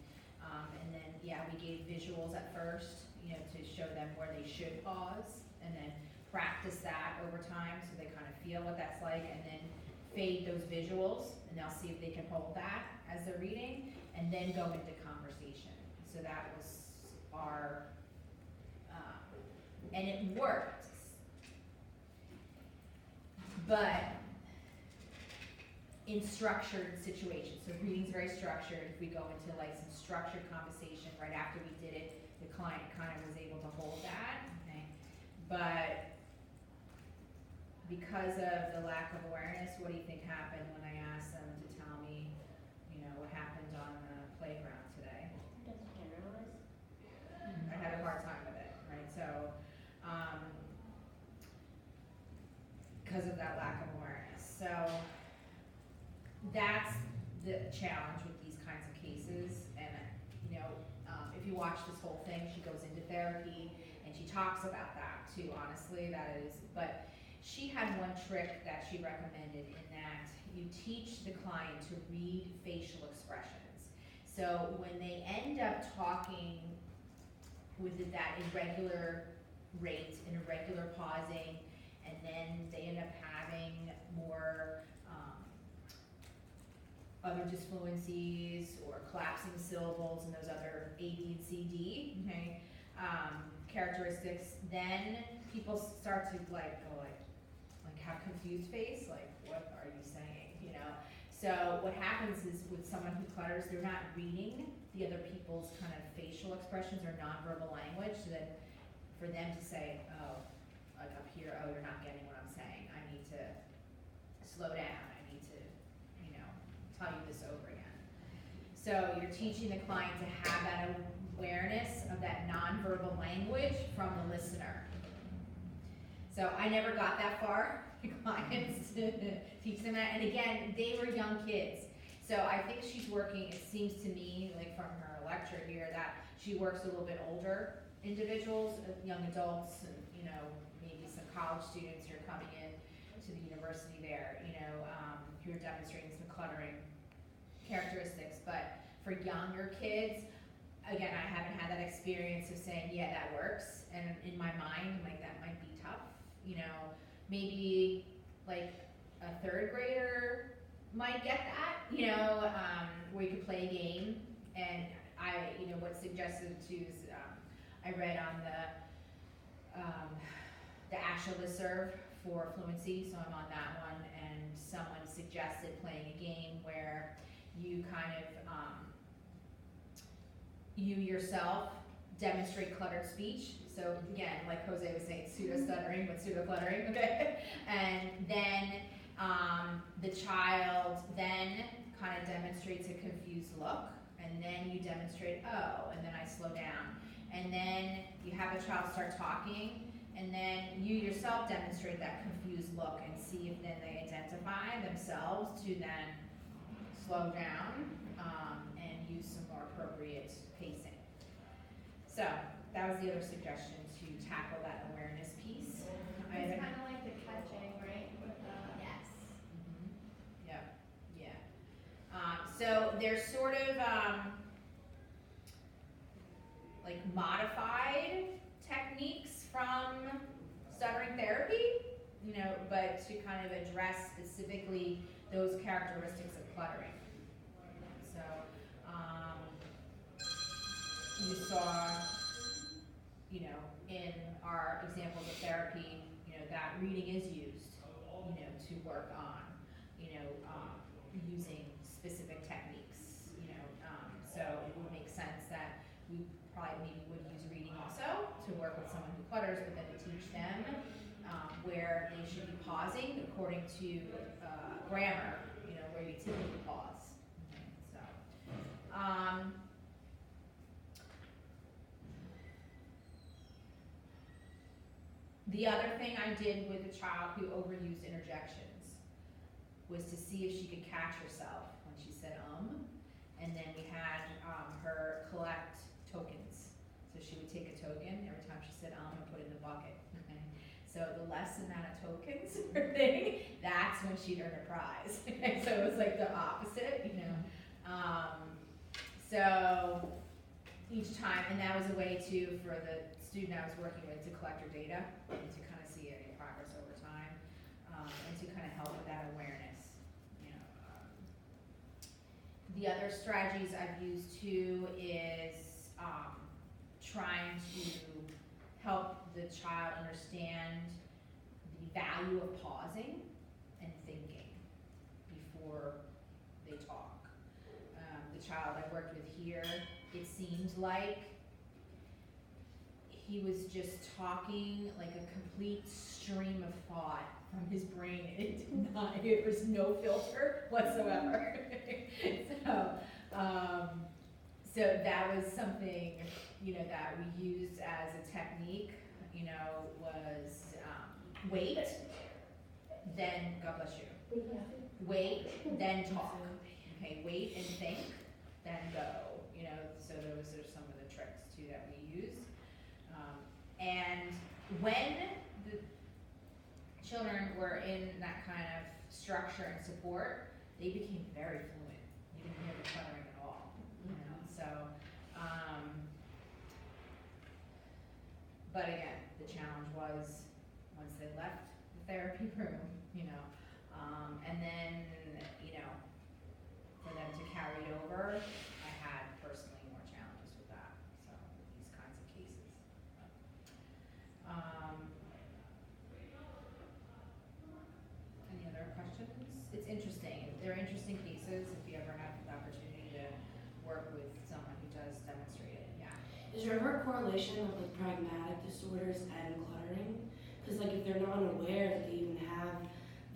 Speaker 3: then we gave visuals at first, to show them where they should pause, and then practice that over time so they kind of feel what that's like, and then fade those visuals, and they'll see if they can hold that as they're reading, and then go into conversation. So that was our, and it worked, but in structured situations. So reading's very structured. If we go into like some structured conversation right after we did it, the client kind of was able to hold that, okay? But because of the lack of awareness, what do you think happened when I asked them to tell me, what happened on the playground today?
Speaker 9: Just generalize.
Speaker 3: I had a hard time with it, right? So, because of that lack of awareness. So, that's the challenge with these kinds of cases. And, if you watch this whole thing, she goes into therapy and she talks about that too, honestly, that is, but she had one trick that she recommended in that you teach the client to read facial expressions. So when they end up talking with that irregular rate and irregular pausing, and then they end up having more other disfluencies or collapsing syllables and those other A, B, and C, D, okay, characteristics, then people start to go have confused face, like, what are you saying, So what happens is with someone who clutters, they're not reading the other people's kind of facial expressions or nonverbal language, so that for them to say, oh, like up here, oh, you're not getting what I'm saying, I need to slow down, I need to, tell you this over again. So you're teaching the client to have that awareness of that nonverbal language from the listener. So I never got that far, the clients, to teach them that. And again, they were young kids. So I think she's working, it seems to me, like from her lecture here, that she works a little bit older individuals, young adults, and maybe some college students who are coming in to the university there, who are demonstrating some cluttering characteristics. But for younger kids, again, I haven't had that experience of saying, yeah, that works. And in my mind, I'm like, that might be tough. Maybe like a third grader might get that, where you could play a game, and what's suggested too is, I read on the ASHA listserv for fluency, so I'm on that one, and someone suggested playing a game where you kind of, you yourself demonstrate cluttered speech. So again, like Jose was saying, pseudo-stuttering, but pseudo-cluttering, okay? And then the child then kind of demonstrates a confused look, and then you demonstrate, oh, and then I slow down. And then you have a child start talking, and then you yourself demonstrate that confused look and see if then they identify themselves to then slow down and use some more appropriate pacing. So that was the other suggestion to tackle that awareness piece.
Speaker 9: It's kind of like the catching, right? Yes.
Speaker 3: Mm-hmm. Yep. Yeah. So there's sort of like modified techniques from stuttering therapy, but to kind of address specifically those characteristics of cluttering. So you saw, in our examples of therapy, that reading is used, to work on, using specific techniques, so it would make sense that we probably maybe would use reading also to work with someone who clutters, but then to teach them where they should be pausing according to grammar, where you typically pause. Okay, so. The other thing I did with a child who overused interjections was to see if she could catch herself when she said and then we had her collect tokens. So she would take a token every time she said and put it in the bucket. Okay? So the less amount of tokens per thing, that's when she'd earn a prize. So it was like the opposite, So each time, and that was a way for the student I was working with to collect her data and to kind of see any progress over time, and to kind of help with that awareness. The other strategies I've used too is trying to help the child understand the value of pausing and thinking before they talk. The child I worked with here, it seemed like he was just talking like a complete stream of thought from his brain. It was no filter whatsoever. So that was something, that we used as a technique, was wait, then, God bless you, wait, then talk. Okay, wait and think, then go. So those are some of the tricks too that we use. And when the children were in that kind of structure and support, they became very fluent. You didn't hear the cluttering at all. So, but again, the challenge was once they left the therapy room, and then, for them to carry it over, I had personally more challenges with that. So these kinds of cases. Any other questions? It's interesting. They're interesting cases if you ever have the opportunity to work with someone who does demonstrate it. Yeah.
Speaker 10: Is there ever a correlation of like pragmatic disorders and cluttering? Because like if they're not aware that they even have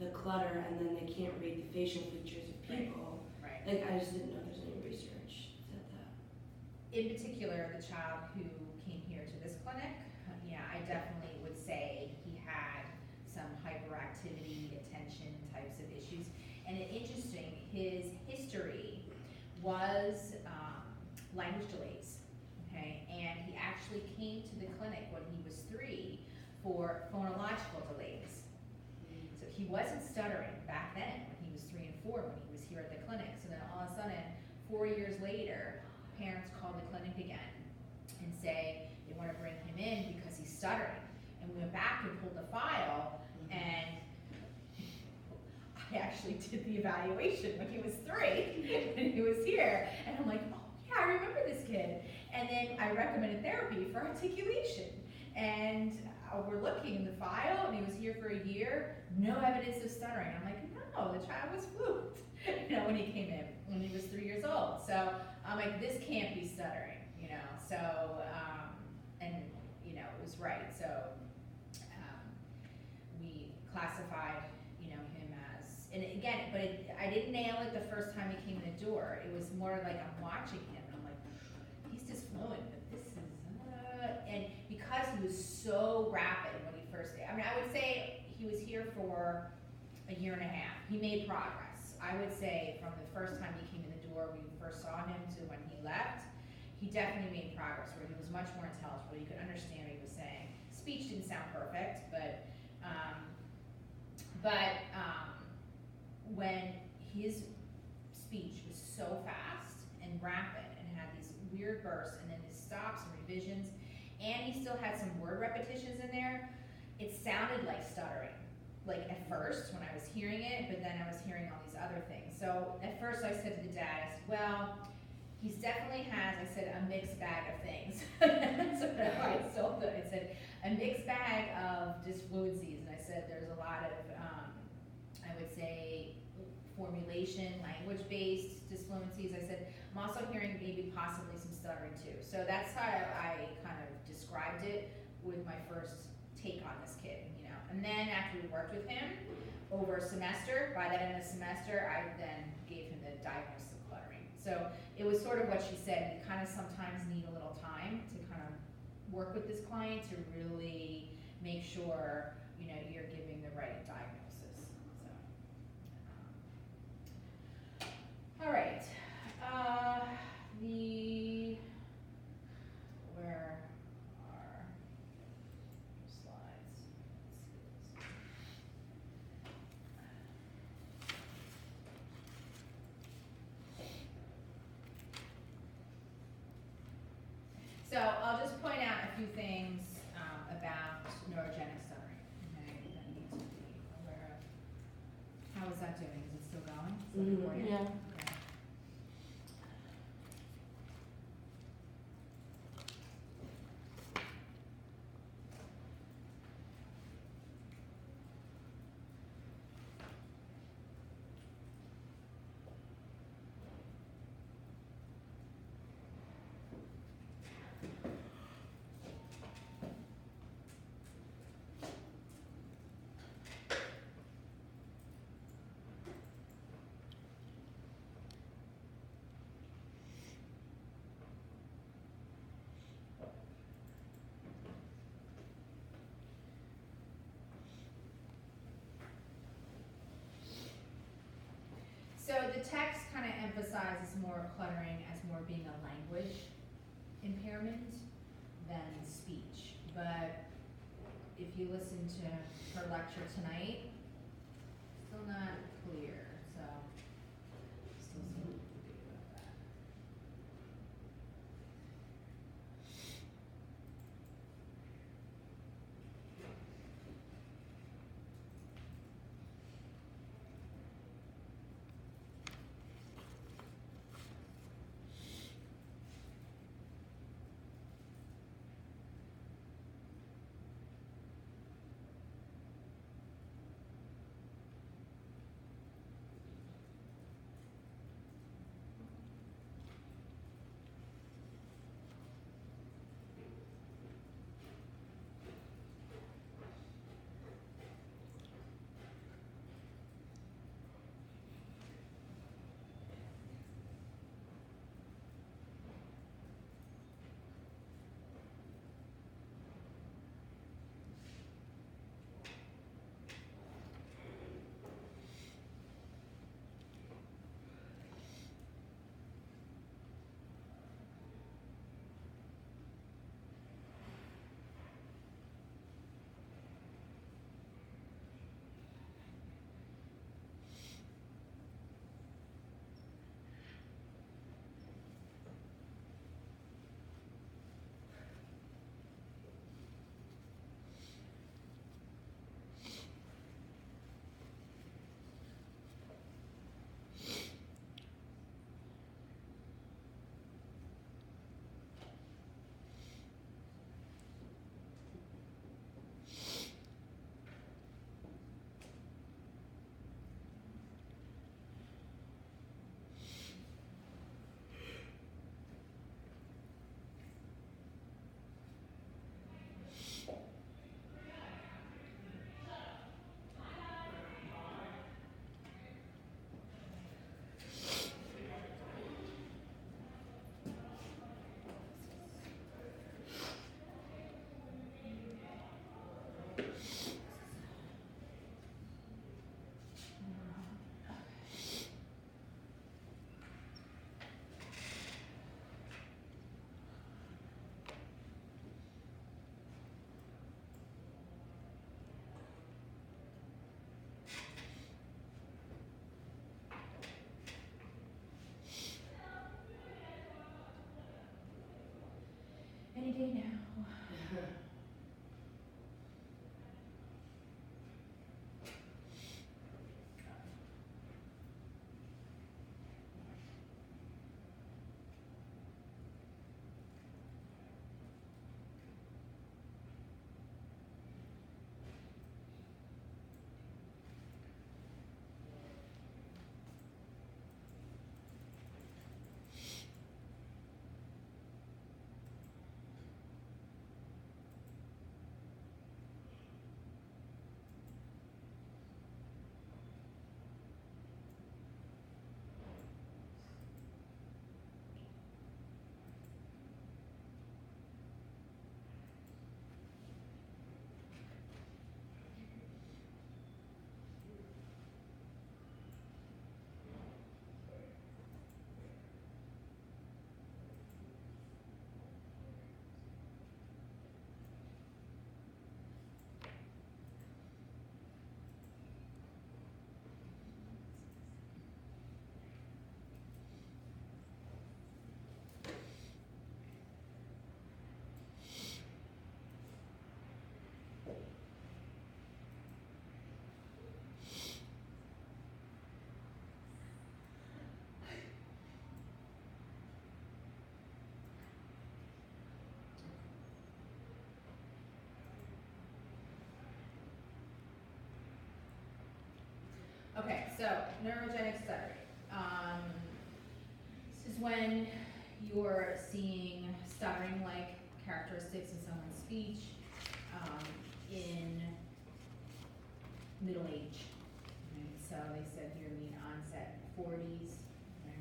Speaker 10: the clutter and then they can't read the facial features of people,
Speaker 3: Right.
Speaker 10: like I just didn't know if there's any research that that.
Speaker 3: In particular, the child who came here to this clinic, I definitely would say he had some hyperactivity, attention types of issues. And it's interesting, his history was language delays, okay? And he actually came to the clinic when he was 3 for phonological delays. So he wasn't stuttering back then when he was 3 and 4 when he was here at the clinic. So then all of a sudden, 4 years later, parents called the clinic again and say they want to bring him in because he's stuttering. And we went back and pulled the file, and I actually did the evaluation when he was 3 and he was here. And I'm like, oh yeah, I remember this kid. And then I recommended therapy for articulation. And we're looking in the file, and he was here for a year, no evidence of stuttering. I'm like, no, the child was fluked, when he came in, when he was 3 years old. So I'm like, this can't be stuttering, So, and, it was right. So we classified, him as, and again, but I didn't nail it the first time he came in the door. It was more like I'm watching him, and I'm like, he's just fluent, but this is, and because he was so rapid when he first, I would say he was here for a year and a half. He made progress. I would say from the first time he came in the door, we first saw him, to when he left, he definitely made progress, where he was much more intelligible. You could understand what he was saying. Speech didn't sound perfect, but when his speech was so fast and rapid and had these weird bursts and then his stops and revisions, and he still had some word repetitions in there, it sounded like stuttering. Like at first when I was hearing it, but then I was hearing all these other things. So at first I said to the dad, I said, well, he's definitely has, I said, a mixed bag of things. So I sold it. I said, a mixed bag of disfluencies. And I said, there's a lot of, I would say, formulation, language-based disfluencies. I said, I'm also hearing maybe possibly some stuttering too. So that's how I kind of described it with my first take on this kid, And then after we worked with him over a semester, by that end of the semester, I then gave him the diagnosis of cluttering. So it was sort of what she said, you kind of sometimes need a little time to kind of work with this client to really make sure, you're giving the right diagnosis. So, all right. Where are slides? So I'll just point out a few things about neurogenic stuttering, okay, that you need to be aware of. How is that doing? Is it still going? Is that recording?
Speaker 2: Yeah.
Speaker 3: Okay. So the text kind of emphasizes more cluttering as more being a language impairment than speech. But if you listen to her lecture tonight, still not clear. So still some work to do about that. okay now. Okay, so neurogenic stuttering. This is when you're seeing stuttering-like characteristics in someone's speech in middle age. Okay, so they said here mean onset 40s. Okay.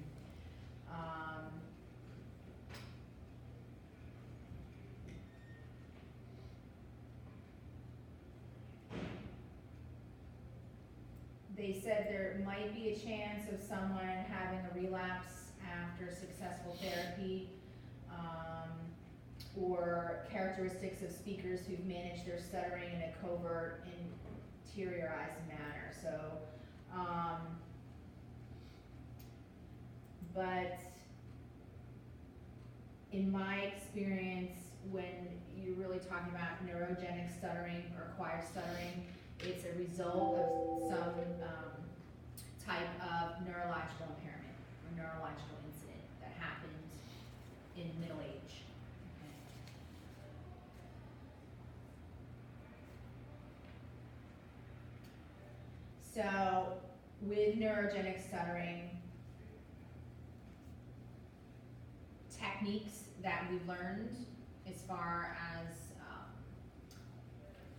Speaker 3: They said there might be a chance of someone having a relapse after successful therapy, or characteristics of speakers who've managed their stuttering in a covert, interiorized manner. So, but in my experience, when you're really talking about neurogenic stuttering or acquired stuttering, it's a result of some type of neurological impairment or neurological incident that happened in middle age. Okay. So with neurogenic stuttering, techniques that we've learned as far as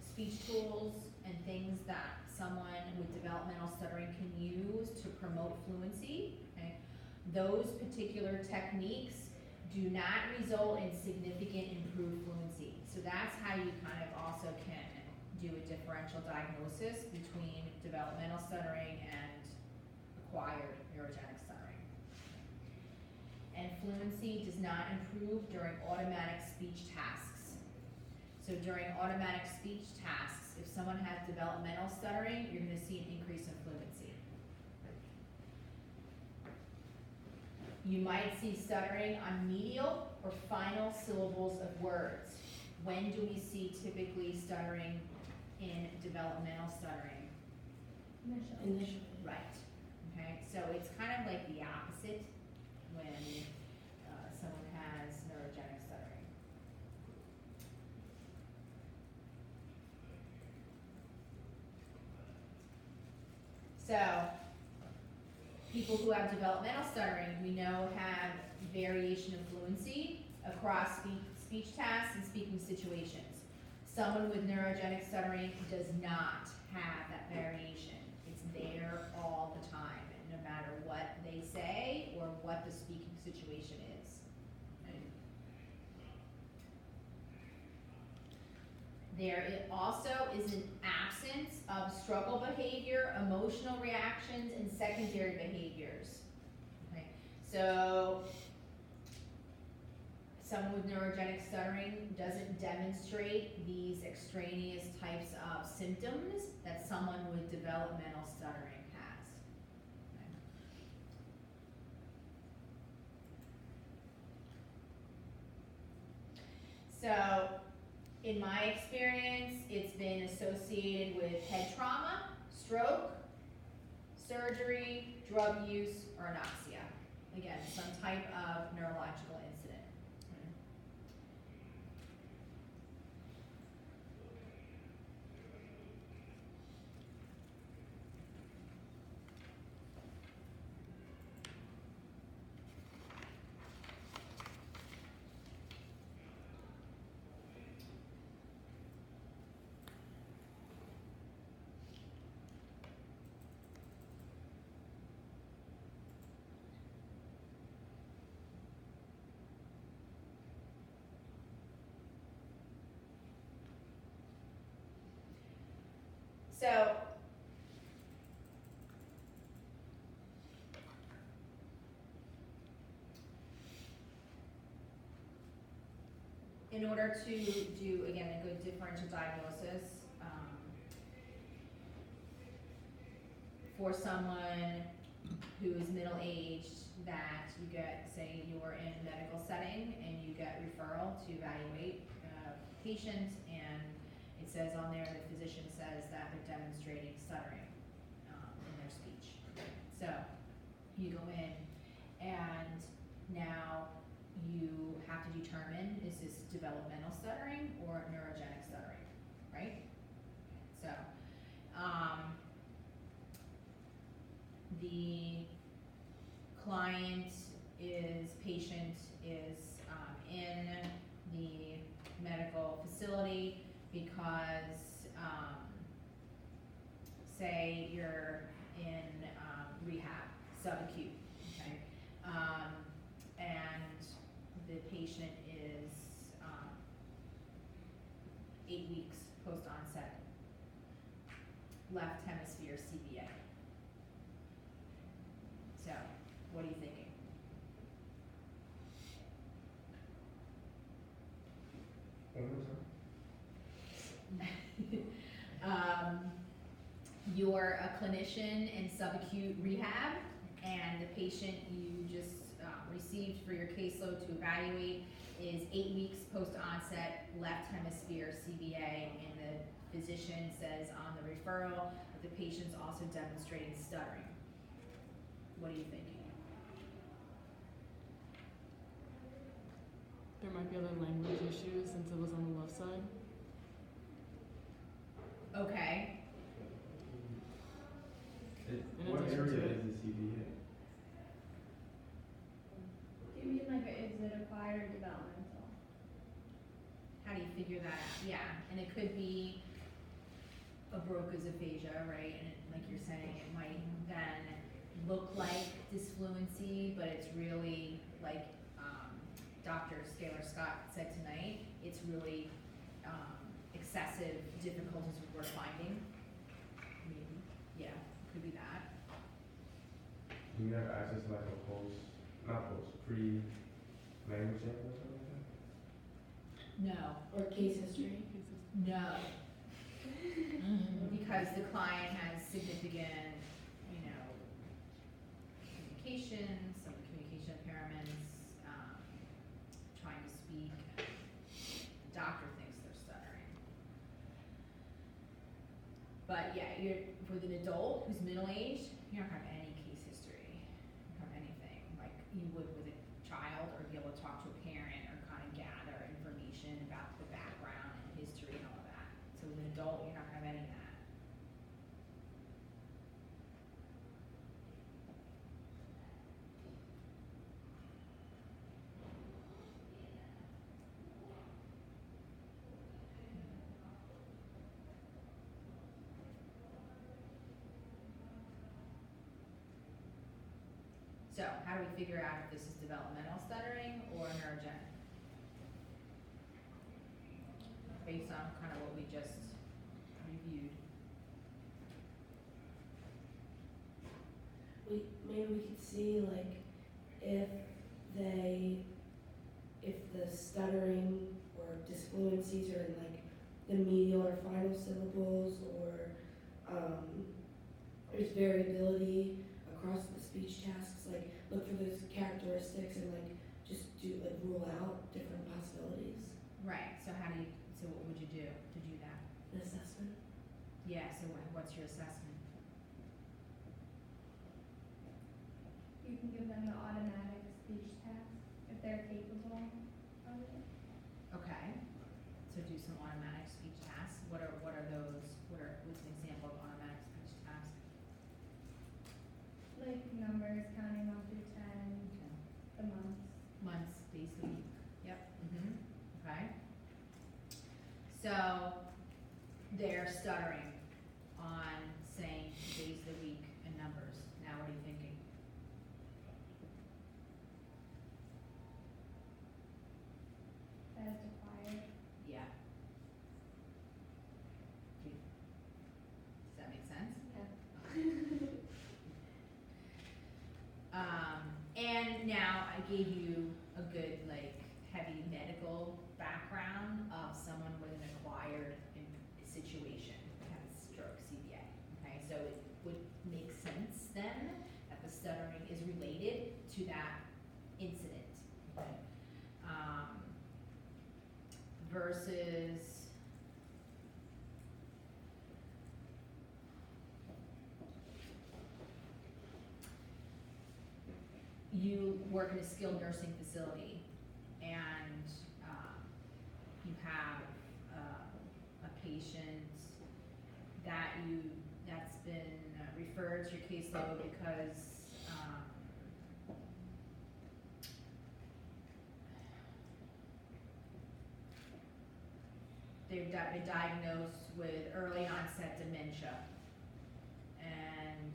Speaker 3: speech tools and things that someone with developmental stuttering can use to promote fluency, okay? Those particular techniques do not result in significant improved fluency. So that's how you kind of also can do a differential diagnosis between developmental stuttering and acquired neurogenic stuttering. And fluency does not improve during automatic speech tasks. So during automatic speech tasks, if someone has developmental stuttering, you're going to see an increase in fluency. You might see stuttering on medial or final syllables of words. When do we see typically stuttering in developmental stuttering?
Speaker 10: Initially.
Speaker 3: Right. Okay, so it's kind of like the opposite when someone has neurogenic stuttering. So, people who have developmental stuttering, we know have variation of fluency across speech tasks and speaking situations. Someone with neurogenic stuttering does not have that variation. It's there all the time, no matter what they say or what the speaking situation is. Okay. There also is an absence of struggle behavior, emotional reactions, and secondary behaviors. Okay. So, someone with neurogenic stuttering doesn't demonstrate these extraneous types of symptoms that someone with developmental stuttering has. Okay. So, in my experience, it's been associated with head trauma, stroke, surgery, drug use, or anoxia. Again, some type of neurological incident. So, in order to do, again, a good differential diagnosis, for someone who is middle-aged, that you get, say, you're in a medical setting and you get referral to evaluate a patient, and it says on there, the physician says that they're demonstrating stuttering in their speech. So, you go in and now you have to determine, is this developmental stuttering or neurogenic stuttering, right? So, the patient is in the medical facility because, say you're in rehab, subacute, okay? And the patient is 8 weeks post-onset, left hemisphere CBA. So, what are you thinking? You're a clinician in subacute rehab, and the patient you just received for your caseload to evaluate is 8 weeks post-onset, left hemisphere CBA, and the physician says on the referral that the patient's also demonstrating stuttering. What are you thinking?
Speaker 2: There might be other language issues since it was on the left side.
Speaker 3: Okay.
Speaker 4: What area is the CBA?
Speaker 9: Do you mean like, is it acquired or developmental?
Speaker 3: How do you figure that out? Yeah, and it could be a Broca's aphasia, right? And like you're saying, it might then look like dysfluency, but it's really like Dr. Scalar Scott said tonight, it's really excessive difficulties with word finding. Maybe, yeah, could be that.
Speaker 4: Do you have access to like a pre-language check or something like that?
Speaker 3: No,
Speaker 10: Or case history?
Speaker 3: no. Because the client has significant, communication, some communication impairments, trying to speak. The doctor thinks they're stuttering. But yeah, with an adult who's middle-aged, you're not gonna have any case history, you don't have anything like you would with a child, or be able to talk to a parent or kind of gather information about the background and history and all of that. So with an adult, you're not gonna have any of that. So, how do we figure out if this is developmental stuttering or neurogenic? Based on kind of what we just reviewed.
Speaker 10: Maybe we could see like if the stuttering or dysfluencies are in like the medial or final syllables, or there's variability across the speech tasks, like look for those characteristics and like just rule out different possibilities.
Speaker 3: Right, so what would you do to do that?
Speaker 10: The assessment.
Speaker 3: Yeah, so what's your assessment?
Speaker 11: You can give them the automatic speech test if they're capable of it.
Speaker 3: Okay, so do some automatic speech tasks. What are those, what's an example of automatic speech task?
Speaker 11: Like numbers, counting 1 through 10,
Speaker 3: Okay.
Speaker 11: the months.
Speaker 3: Months, days of the week. Yep. Okay. So they're stuttering on saying days of the week and numbers. Now what are you thinking?
Speaker 11: As required.
Speaker 3: Yeah. Does that make sense?
Speaker 11: Yeah.
Speaker 3: And now I gave you a good, like, heavy medical background of someone with an acquired situation, had a stroke, CVA. Okay, so it would make sense then that the stuttering is related to that incident. Okay. Versus you work in a skilled nursing facility and you have a patient that's been referred to your caseload because they've been diagnosed with early onset dementia. And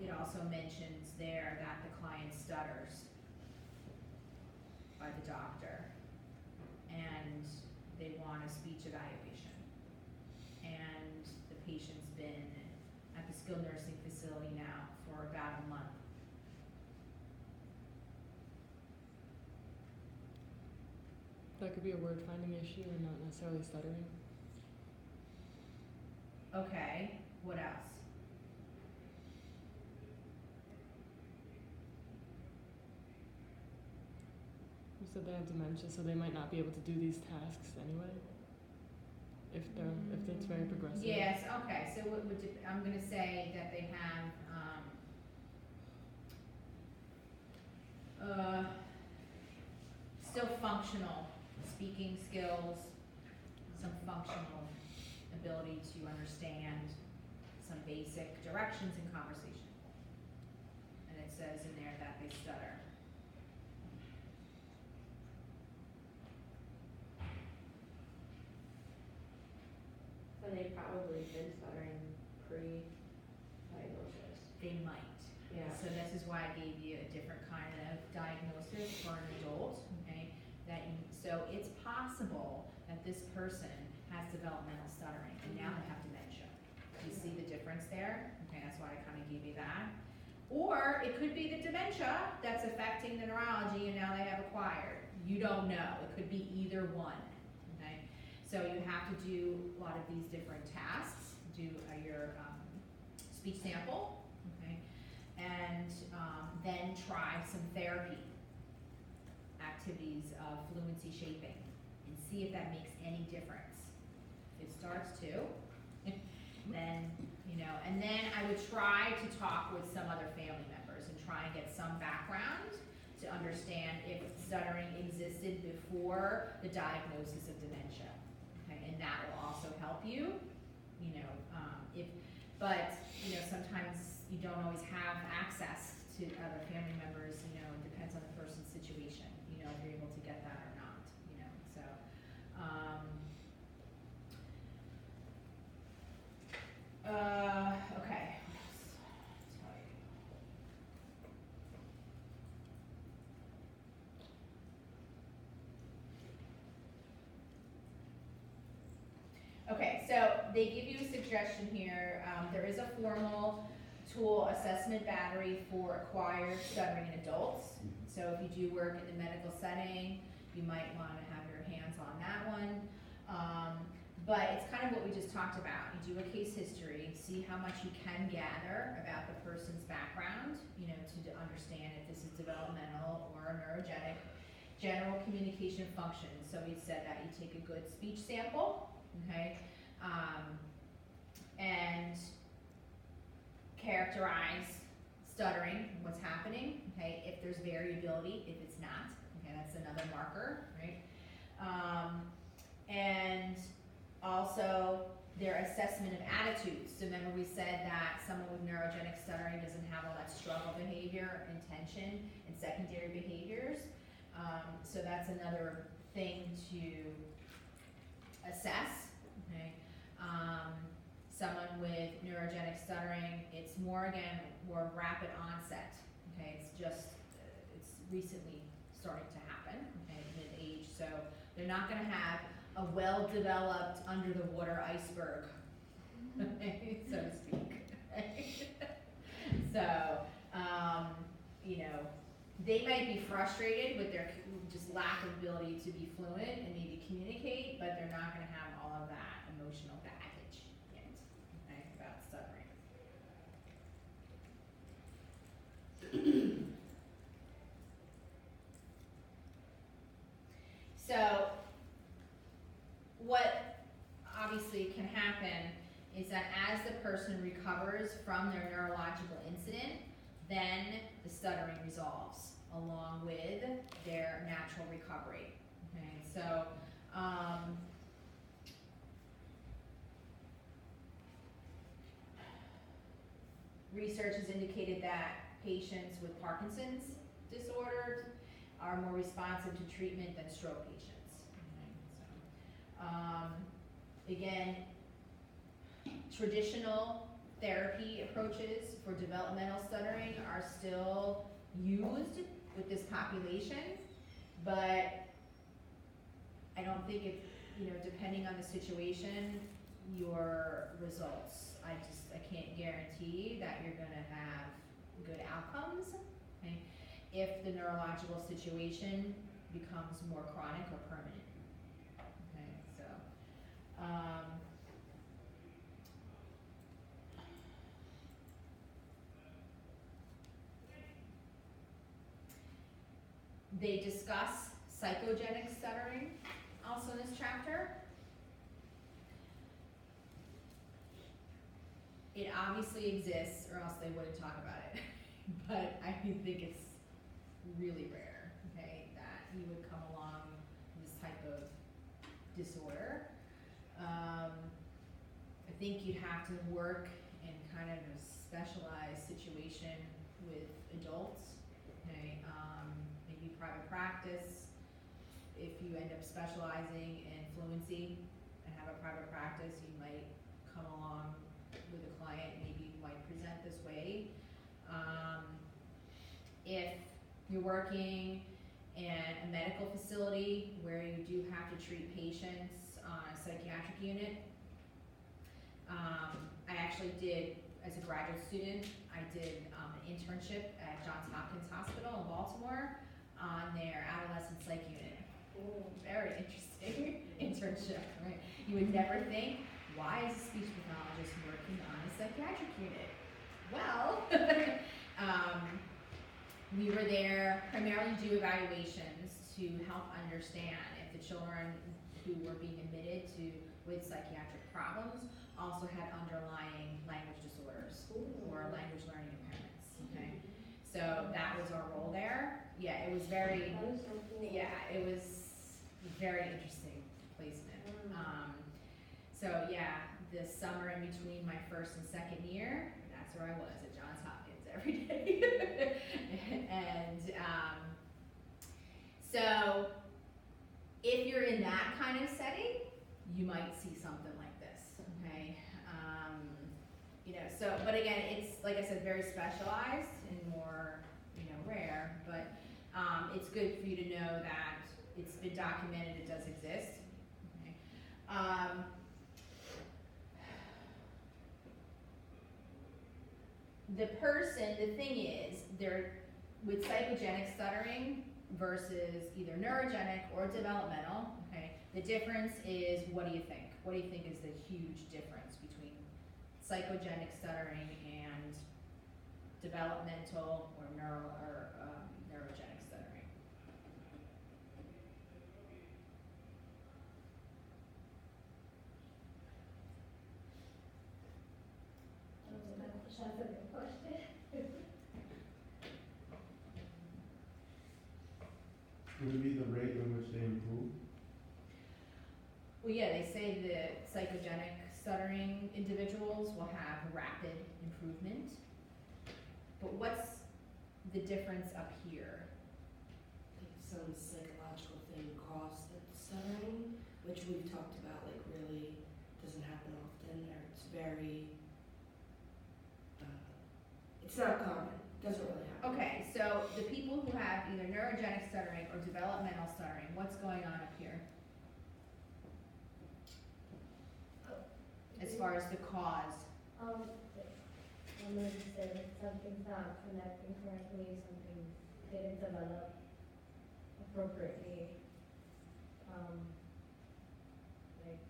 Speaker 3: it also mentions there that the client stutters by the doctor, and they want a speech evaluation. And the patient's been at the skilled nursing facility now for about a month.
Speaker 2: That could be a word finding issue and not necessarily stuttering.
Speaker 3: Okay, what else?
Speaker 2: You said they have dementia, so they might not be able to do these tasks anyway. If it's very progressive.
Speaker 3: Yes, okay, so I'm gonna say that they have, still functional speaking skills, some functional ability to understand some basic directions in conversation. And it says in there that they stutter.
Speaker 10: So they've probably been stuttering pre-diagnosis.
Speaker 3: They might.
Speaker 10: Yeah.
Speaker 3: So this is why I gave you a different kind of diagnosis for an adult, okay? So it's possible that this person has developmental stuttering and now they have dementia. Do you see the difference there? Okay, that's why I kind of gave you that. Or it could be the dementia that's affecting the neurology and now they have acquired. You don't know. It could be either one, okay? So you have to do a lot of these different tasks. Do your speech sample, okay? And then try some therapy activities of fluency shaping and see if that makes any difference. If it starts to, then, and then I would try to talk with some other family members and try and get some background to understand if stuttering existed before the diagnosis of dementia. Okay, and that will also help you, but sometimes you don't always have access to other family members, it depends on the person's situation, if you're able to get that or not, so. Okay, what else to tell you? Okay, so they give you a suggestion here. There is a formal tool assessment battery for acquired stuttering in adults. So if you do work in the medical setting, you might want to have your hands on that one. But it's kind of what we just talked about. You do a case history, see how much you can gather about the person's background, to understand if this is developmental or neurogenic. general communication functions. So we said that you take a good speech sample, okay, and characterize stuttering, what's happening, okay, if there's variability, if it's not, okay, that's another marker, right? And also their assessment of attitudes. So remember we said that someone with neurogenic stuttering doesn't have all that struggle behavior, intention, and secondary behaviors. So that's another thing to assess, okay? Someone with neurogenic stuttering, it's more rapid onset, okay? It's just, it's recently starting to happen, okay, mid-age. So they're not gonna have a well-developed under-the-water iceberg, so to speak. So, you know, they might be frustrated with their just lack of ability to be fluent and maybe communicate, but they're not gonna have all of that emotional baggage yet, okay, about stuttering. So, what obviously can happen is that as the person recovers from their neurological incident, then the stuttering resolves along with their natural recovery. Okay, so research has indicated that patients with Parkinson's disorder are more responsive to treatment than stroke patients. Okay, so, again, traditional therapy approaches for developmental stuttering are still used with this population, but I don't think if, you know, depending on the situation, your results, I can't guarantee that you're gonna have good outcomes, okay, if the neurological situation becomes more chronic or permanent, okay, so, they discuss psychogenic stuttering also in this chapter. It obviously exists, or else they wouldn't talk about it. But I think it's really rare, okay, that you would come along with this type of disorder. I think you'd have to work in kind of a specialized situation with adults, okay, maybe private practice. If you end up specializing in fluency and have a private practice, you might come along with a client, maybe you might present this way. If you're working in a medical facility where you do have to treat patients on a psychiatric unit, I actually did, as a graduate student, I did an internship at Johns Hopkins Hospital in Baltimore on their adolescent psych unit. Ooh, very interesting internship, right? You would never think, why is a speech pathologist working on a psychiatric unit? Well, we were there primarily to do evaluations to help understand if the children who were being admitted to with psychiatric problems also had underlying language disorders or language learning impairments, okay? So that was our role there. Yeah, it was very, yeah, it was very interesting placement. So yeah, the summer in between my first and second year, that's where I was, at Johns Hopkins every day. And so if you're in that kind of setting, you might see something like this, okay? You know, so, but again, it's, like I said, very specialized and more, you know, rare, but it's good for you to know that it's been documented, it does exist, okay? The thing is, they're, with psychogenic stuttering versus either neurogenic or developmental, okay, the difference is, what do you think? What do you think is the huge difference between psychogenic stuttering and developmental or neurogenic stuttering?
Speaker 4: Would it be the rate in which they improve?
Speaker 3: Well, yeah, they say that psychogenic stuttering individuals will have rapid improvement. But what's the difference up here?
Speaker 10: Like some psychological thing caused the stuttering, which we've talked about, like really doesn't happen often, or it's very, it's not common, doesn't really happen.
Speaker 3: Okay, so the people who have either neurogenic stuttering or developmental stuttering, what's going on up here? As far as the cause.
Speaker 9: I'm gonna say that something's not connecting correctly, something didn't develop appropriately, like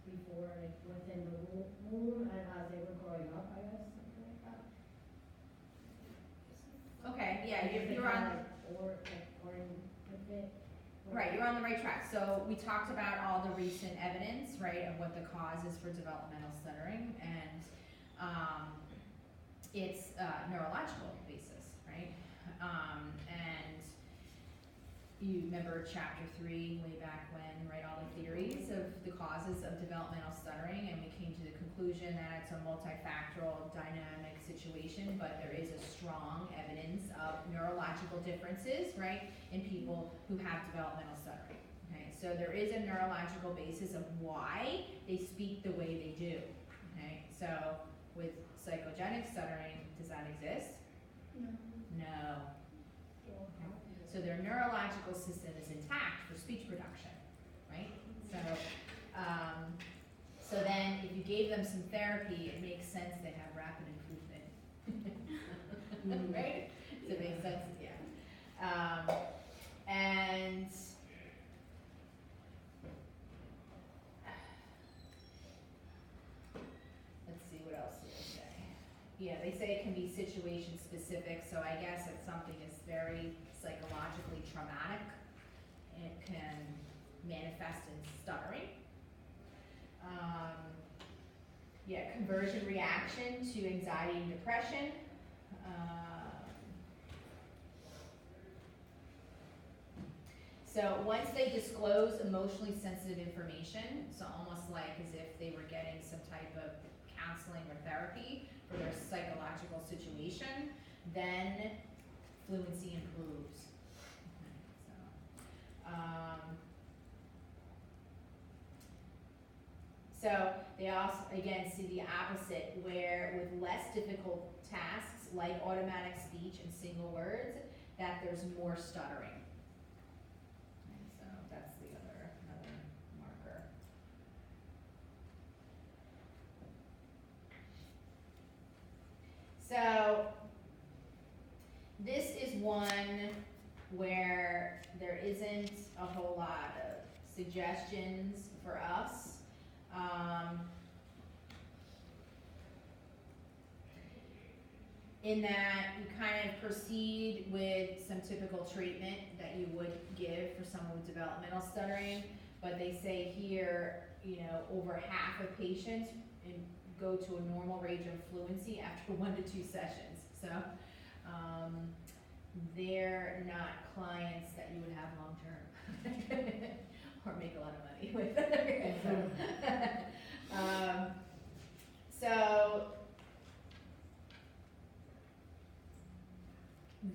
Speaker 9: before, like within the womb and as they were growing up, I guess, something like that.
Speaker 3: Okay, yeah,
Speaker 9: Like, if they
Speaker 3: you're
Speaker 9: had,
Speaker 3: on,
Speaker 9: like, or in with it.
Speaker 3: right, you're on the right track. So we talked about all the recent evidence, right, of what the cause is for developmental stuttering, and it's neurological basis, right? And you remember chapter 3 way back when, right, all the theories of the causes of developmental stuttering, and we came to the conclusion that it's a multifactorial dynamic situation, but there is a strong evidence of neurological differences, right, in people who have developmental stuttering. Okay, so there is a neurological basis of why they speak the way they do. Okay, so with psychogenic stuttering, does that exist?
Speaker 11: No.
Speaker 3: No. So their neurological system is intact for speech production, right? So, so then if you gave them some therapy, it makes sense they have rapid improvement, right? So it makes sense, yeah. And let's see, what else did they say? Yeah, they say it can be situation specific, so I guess if something is very psychologically traumatic, it can manifest in stuttering. Yeah, conversion reaction to anxiety and depression. So once they disclose emotionally sensitive information, so almost like as if they were getting some type of counseling or therapy for their psychological situation, then fluency improves. So they also, again, see the opposite, where with less difficult tasks like automatic speech and single words, that there's more stuttering. And so that's the another marker. So this is one where there isn't a whole lot of suggestions for us. In that you kind of proceed with some typical treatment that you would give for someone with developmental stuttering, but they say here, you know, over half of patients go to a normal range of fluency after 1 to 2 sessions. So they're not clients that you would have long term or make a lot of money with. So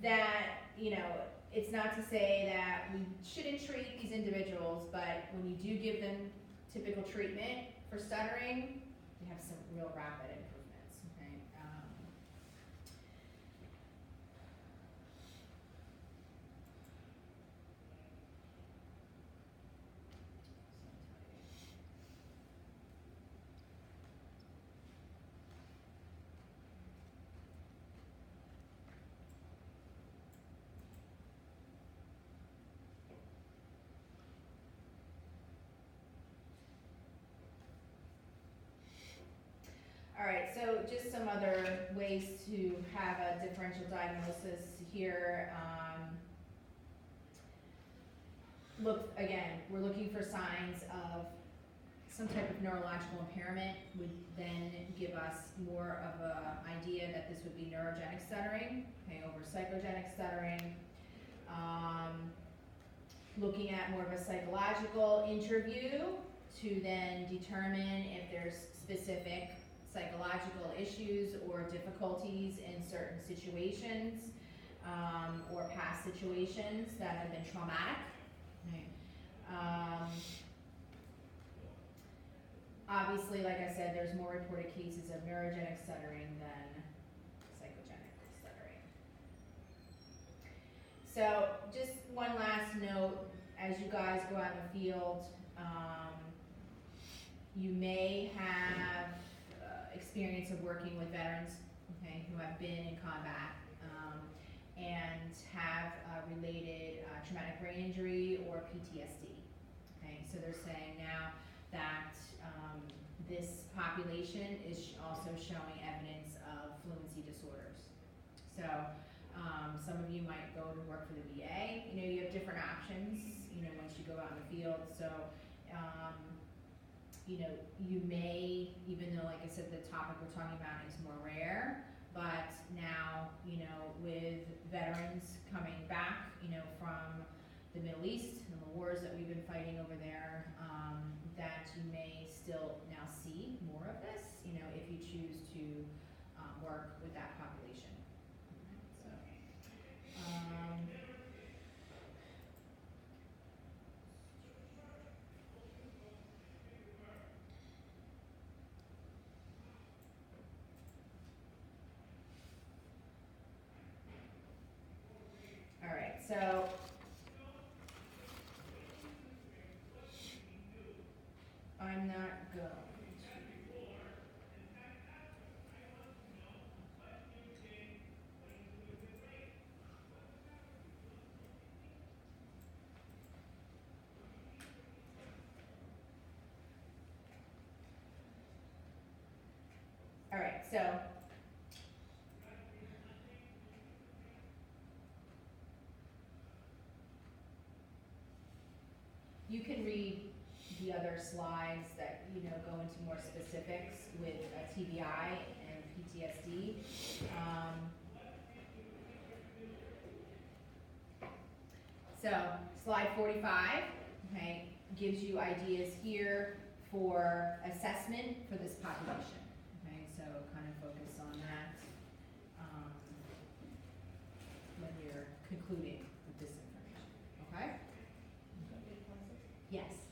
Speaker 3: that, you know, it's not to say that we shouldn't treat these individuals, but when you do give them typical treatment for stuttering, you have some real rapid improvements, okay? All right, so just some other ways to have a differential diagnosis here. Look, again, we're looking for signs of some type of neurological impairment would then give us more of an idea that this would be neurogenic stuttering, okay, over psychogenic stuttering. looking at more of a psychological interview to then determine if there's specific psychological issues or difficulties in certain situations, or past situations that have been traumatic. Right. Obviously, like I said, there's more reported cases of neurogenic stuttering than psychogenic stuttering. So, just one last note, as you guys go out in the field, you may have experience of working with veterans, okay, who have been in combat, and have related traumatic brain injury or PTSD. Okay, so they're saying now that this population is also showing evidence of fluency disorders. So some of you might go to work for the VA. You know, you have different options, you know, once you go out in the field. So you know, you may, even though, like I said, the topic we're talking about is more rare, but now, you know, with veterans coming back, you know, from the Middle East and the wars that we've been fighting over there, that you may still now see more of this, you know, if you choose to work with that population. So, all right, so I'm not going to. All right, so you can read the other slides that, you know, go into more specifics with TBI and PTSD. So slide 45, okay, gives you ideas here for assessment for this population. Okay, so kind of focus on that when you're concluding with this information. Okay? Yes.